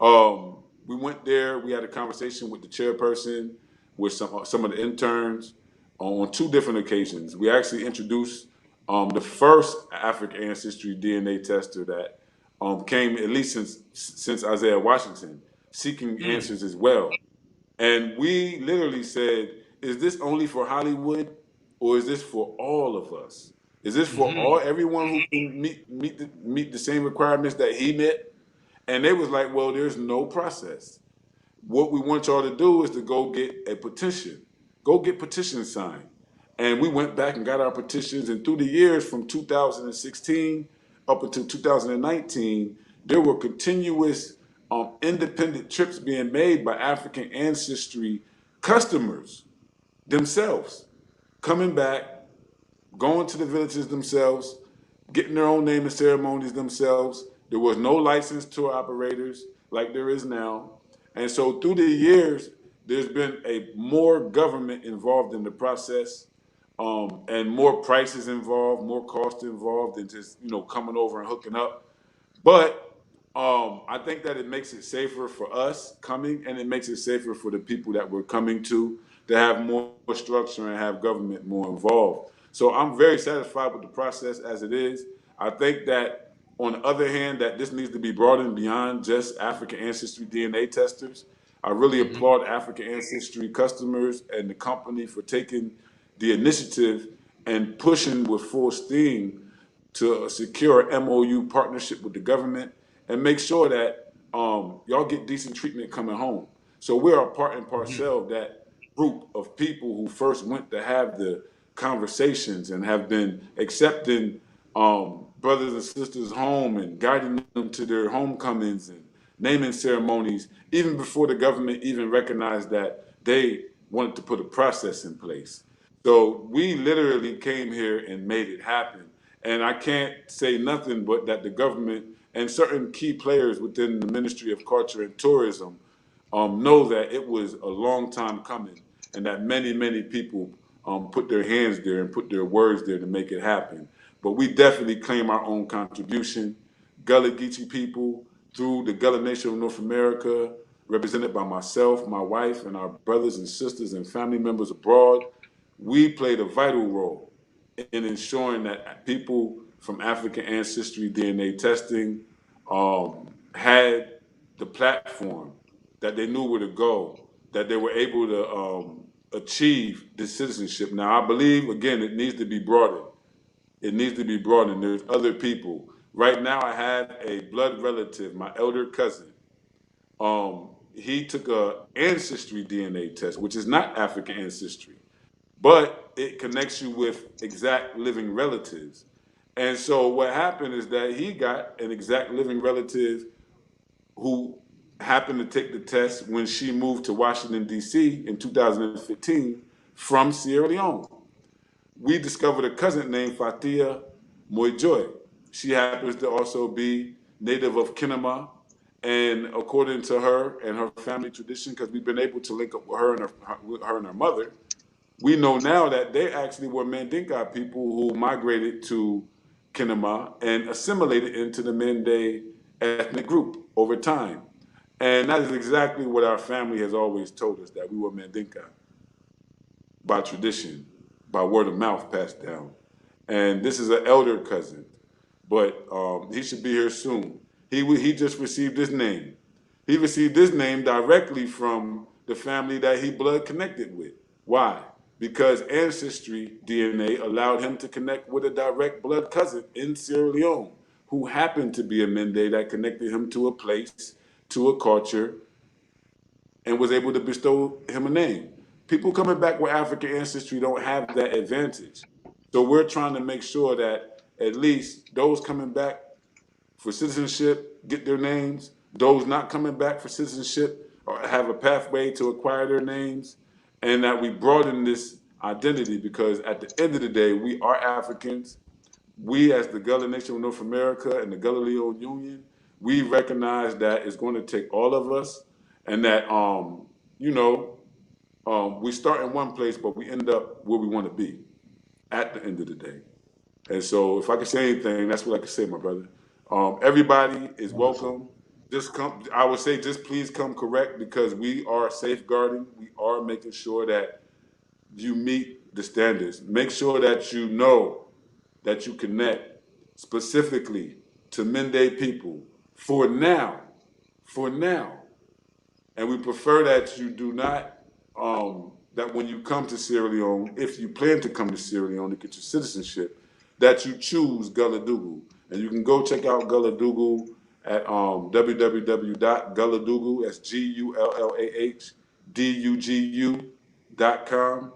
Um, We went there. We had a conversation with the chairperson, with some of the interns on two different occasions. We actually introduced the first African ancestry DNA tester that came at least since Isaiah Washington, seeking answers as well. And we literally said, is this only for Hollywood or is this for all of us? Is this for everyone who can meet the same requirements that he met? And they was like, well, there's no process. What we want y'all to do is to go get a petition. Go get petitions signed. And we went back and got our petitions. And through the years from 2016 up until 2019, there were continuous independent trips being made by African ancestry customers themselves, coming back, going to the villages themselves, getting their own name and ceremonies themselves. There was no licensed tour operators like there is now. And so through the years, there's been a more government involved in the process, and more prices involved, more cost involved than just, coming over and hooking up. But I think that it makes it safer for us coming, and it makes it safer for the people that we're coming to have more structure and have government more involved. So I'm very satisfied with the process as it is. I think that on the other hand, that this needs to be broadened beyond just African ancestry DNA testers. I really applaud African ancestry customers and the company for taking the initiative and pushing with full steam to secure an MOU partnership with the government and make sure that y'all get decent treatment coming home. So we're a part and parcel of that group of people who first went to have the conversations and have been accepting brothers and sisters home and guiding them to their homecomings and naming ceremonies, even before the government even recognized that they wanted to put a process in place. So we literally came here and made it happen. And I can't say nothing but that the government and certain key players within the Ministry of Culture and Tourism know that it was a long time coming and that many, many people put their hands there and put their words there to make it happen. But we definitely claim our own contribution. Gullah Geechee people, through the Gullah Nation of North America, represented by myself, my wife, and our brothers and sisters and family members abroad, we played a vital role in ensuring that people from African ancestry DNA testing had the platform, that they knew where to go, that they were able to achieve this citizenship. Now, I believe, again, it needs to be broadened. It needs to be broadened. There's other people. Right now, I have a blood relative, my elder cousin. He took a ancestry DNA test, which is not African ancestry, but it connects you with exact living relatives. And so what happened is that he got an exact living relative who happened to take the test when she moved to Washington, D.C. in 2015 from Sierra Leone. We discovered a cousin named Fatia Moijoy. She happens to also be native of Kinema. And according to her and her family tradition, because we've been able to link up with her and her mother, we know now that they actually were Mandinka people who migrated to Kinema and assimilated into the Mende ethnic group over time. And that is exactly what our family has always told us, that we were Mandinka by tradition, by word of mouth passed down. And this is an elder cousin, but he should be here soon. He just received his name. He received his name directly from the family that he blood connected with. Why? Because ancestry DNA allowed him to connect with a direct blood cousin in Sierra Leone who happened to be a Mende that connected him to a place, to a culture, and was able to bestow him a name. People coming back with African ancestry don't have that advantage. So we're trying to make sure that at least those coming back for citizenship get their names, those not coming back for citizenship or have a pathway to acquire their names, and that we broaden this identity because at the end of the day, we are Africans. We, as the Gullah Nation of North America and the Gullah Leone Union, we recognize that it's going to take all of us, and that we start in one place, but we end up where we want to be at the end of the day. And so, if I could say anything, that's what I could say, my brother. Everybody is welcome. I would say just please come correct, because we are safeguarding. We are making sure that you meet the standards. Make sure that you know that you connect specifically to Mende people for now. For now. And we prefer that you do not, that when you come to Sierra Leone, if you plan to come to Sierra Leone to get your citizenship, that you choose Gullah. And you can go check out Gullah at www.gullah, that's GULLAHDUGU.com.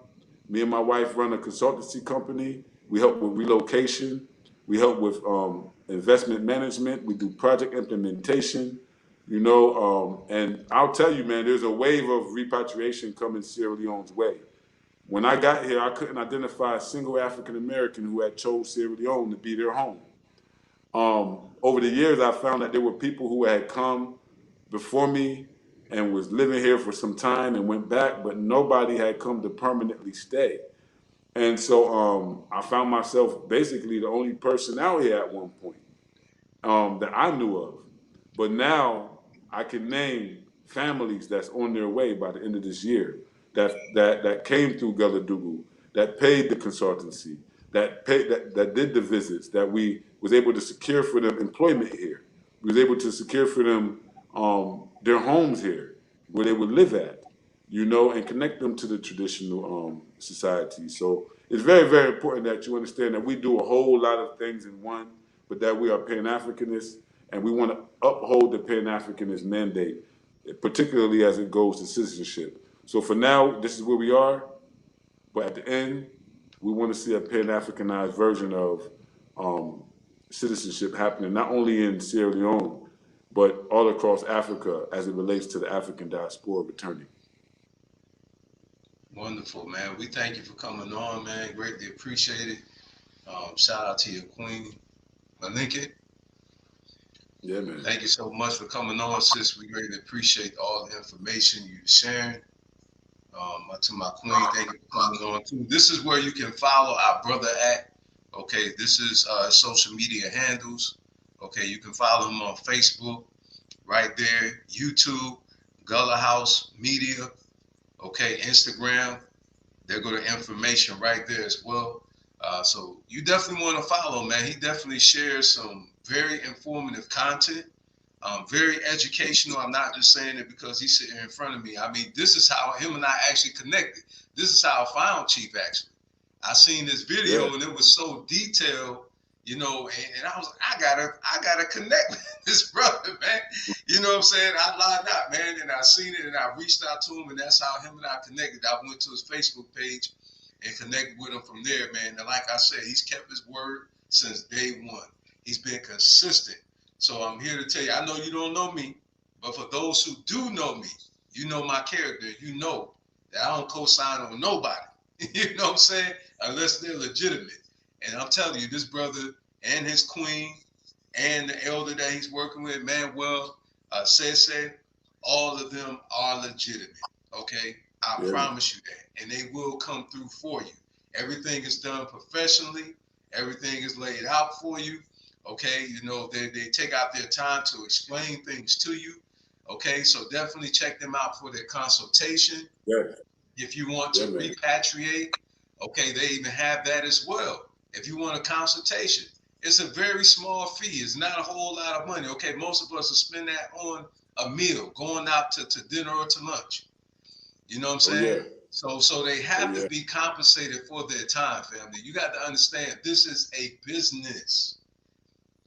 Me and my wife run a consultancy company. We help with relocation. We help with investment management. We do project implementation. And I'll tell you, man, there's a wave of repatriation coming Sierra Leone's way. When I got here, I couldn't identify a single African American who had chose Sierra Leone to be their home. Over the years, I found that there were people who had come before me and was living here for some time and went back, but nobody had come to permanently stay. And so I found myself basically the only person out here at one point that I knew of. But now I can name families that's on their way by the end of this year that came through Gullah, that paid the consultancy, that did the visits, that we was able to secure for them employment here. We was able to secure for them their homes here, where they would live at, and connect them to the traditional society. So it's very, very important that you understand that we do a whole lot of things in one, but that we are Pan-Africanists, and we want to uphold the Pan-Africanist mandate, particularly as it goes to citizenship. So for now, this is where we are, but at the end, we want to see a Pan-Africanized version of citizenship happening, not only in Sierra Leone, but all across Africa as it relates to the African diaspora returning. Wonderful, man. We thank you for coming on, man. Greatly appreciate it. Shout out to your queen, Malinka. Yeah, man. Thank you so much for coming on, sis. We greatly appreciate all the information you're sharing. To my queen, thank you for coming on too. This is where you can follow our brother at. Okay, this is social media handles. Okay, you can follow him on Facebook, right there, YouTube, Gullah House Media. Okay, Instagram. There go the information right there as well. So you definitely want to follow, man. He definitely shares some very informative content, very educational. I'm not just saying it because he's sitting here in front of me. I mean, this is how him and I actually connected. This is how I found Chief, actually. I seen this video and it was so detailed, and I was like, I gotta connect with this brother, man. You know what I'm saying? I lied out, man, and I seen it and I reached out to him, and that's how him and I connected. I went to his Facebook page and connected with him from there, man. And like I said, he's kept his word since day one. He's been consistent. So I'm here to tell you, I know you don't know me, but for those who do know me, you know my character. You know that I don't co-sign on nobody. You know what I'm saying? Unless they're legitimate. And I'm telling you, this brother and his queen and the elder that he's working with, Manuel, Sese, all of them are legitimate. Okay? I promise you that. And they will come through for you. Everything is done professionally. Everything is laid out for you. Okay? They take out their time to explain things to you. Okay? So definitely check them out for their consultation. If you want to repatriate, okay, they even have that as well. If you want a consultation, it's a very small fee. It's not a whole lot of money. Okay, most of us will spend that on a meal, going out to dinner or to lunch. You know what I'm saying? So they have to be compensated for their time, family. You got to understand, this is a business.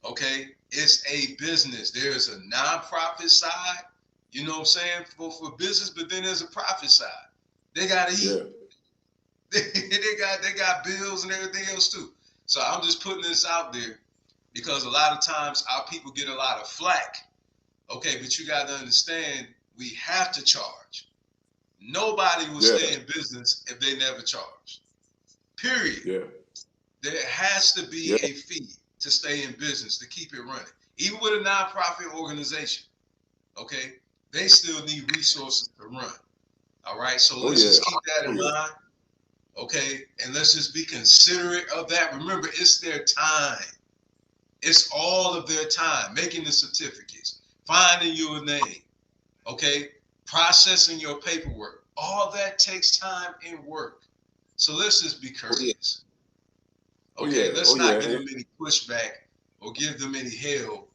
Okay, it's a business. There's a nonprofit side, you know what I'm saying, for business, but then there's a profit side. They gotta eat. They got bills and everything else too. So I'm just putting this out there because a lot of times our people get a lot of flack. Okay, but you got to understand, we have to charge. Nobody will stay in business if they never charge. Period. There has to be a fee to stay in business, to keep it running. Even with a nonprofit organization, okay, they still need resources to run. All right, so let's just keep that in mind, okay? And let's just be considerate of that. Remember, it's their time. It's all of their time, making the certificates, finding your name, okay, processing your paperwork. All that takes time and work. So let's just be courteous. Oh Okay, yeah, oh let's not yeah, give them any pushback or give them any hell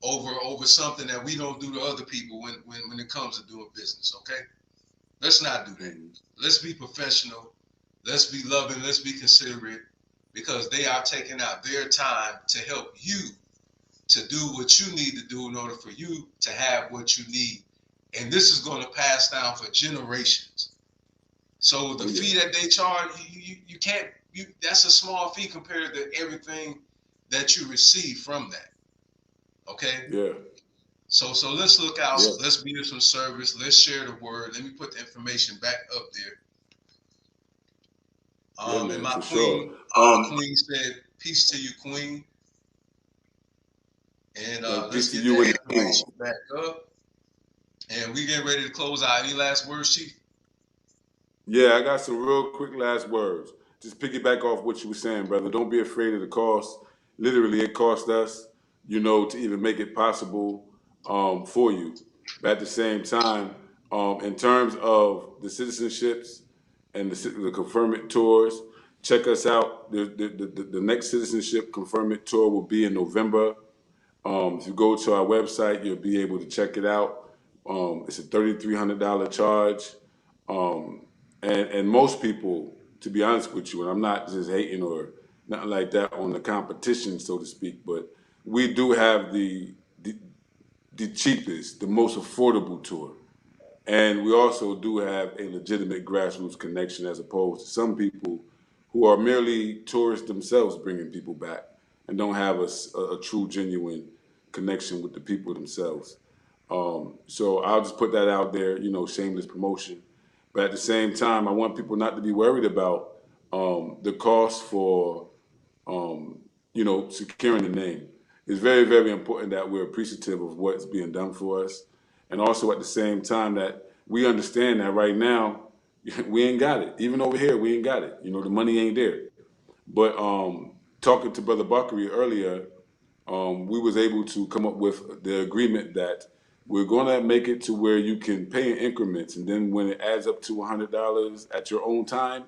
over something that we don't do to other people when it comes to doing business. Okay, let's not do that. Let's be professional. Let's be loving. Let's be considerate, because they are taking out their time to help you to do what you need to do in order for you to have what you need. And this is going to pass down for generations. So the oh yeah, fee that they charge, you can't, that's a small fee compared to everything that you receive from that. Okay. yeah, So let's look out. yeah, Let's be of some service. Let's share the word. Let me put the information back up there. yeah, And man, my for sure. queen said, "Peace to you, queen." And let's Peace to get you that and the team. information back up. And we getting ready to close out. Any last words, Chief? Yeah, I got some real quick last words. Just piggyback off what you were saying, brother. Don't be afraid of the cost. Literally, it cost us, to even make it possible for you. But at the same time, in terms of the citizenships and the conferment tours, check us out. The next citizenship conferment tour will be in November. If you go to our website, you'll be able to check it out. It's a $3,300 charge. And most people, to be honest with you, and I'm not just hating or nothing like that on the competition, so to speak, but we do have the cheapest, the most affordable tour. And we also do have a legitimate grassroots connection as opposed to some people who are merely tourists themselves bringing people back and don't have a true, genuine connection with the people themselves. So I'll just put that out there, shameless promotion. But at the same time, I want people not to be worried about the cost for, securing the name. It's very, very important that we're appreciative of what's being done for us. And also at the same time that we understand that right now, we ain't got it. Even over here, we ain't got it. The money ain't there. But talking to Brother Bockarie earlier, we was able to come up with the agreement that we're going to make it to where you can pay in increments, and then when it adds up to $100 at your own time,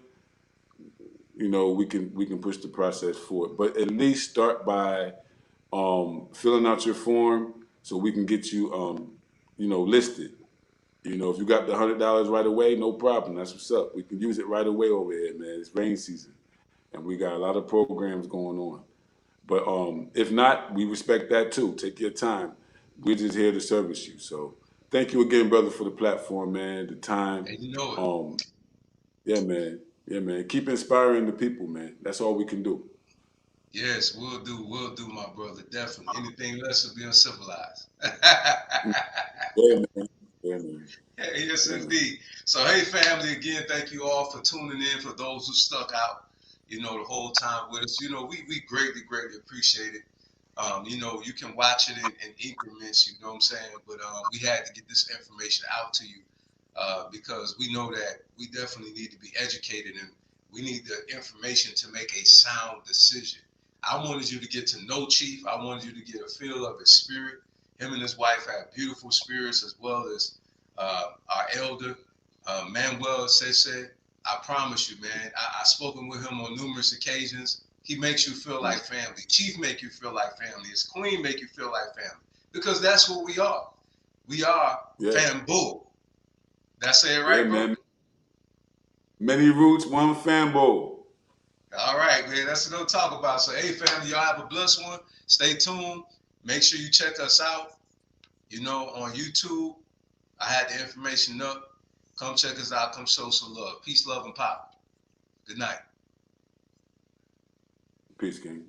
we can push the process forward. But at least start by filling out your form so we can get you listed. If you got the $100 right away, no problem. That's what's up. We can use it right away over here, man. It's rain season, and we got a lot of programs going on. But if not, we respect that too. Take your time. We're just here to service you. So thank you again, brother, for the platform, man, the time. And you know it. Um, yeah, man. Yeah, man. Keep inspiring the people, man. That's all we can do. Yes, we'll do, my brother. Definitely. Anything less will be uncivilized. Yeah, man. Yeah, man. Yes, Yeah, man. indeed. So, hey, family, again, thank you all for tuning in. For those who stuck out, the whole time with us, we greatly, greatly appreciate it. You can watch it in increments, you know what I'm saying? But we had to get this information out to you because we know that we definitely need to be educated and we need the information to make a sound decision. I wanted you to get to know Chief. I wanted you to get a feel of his spirit. Him and his wife have beautiful spirits, as well as our elder, Manuel Sese. I promise you, man, I've spoken with him on numerous occasions. He makes you feel like family. Chief make you feel like family. His queen make you feel like family. Because that's what we are. We are Yeah, fambo. That's it yeah, right, bro? man. Many roots, one fambo. All right, man. That's what I'm talking about. So, hey, family, y'all have a blessed one. Stay tuned. Make sure you check us out, on YouTube. I had the information up. Come check us out. Come show some love. Peace, love, and pop. Good night. Peace, King.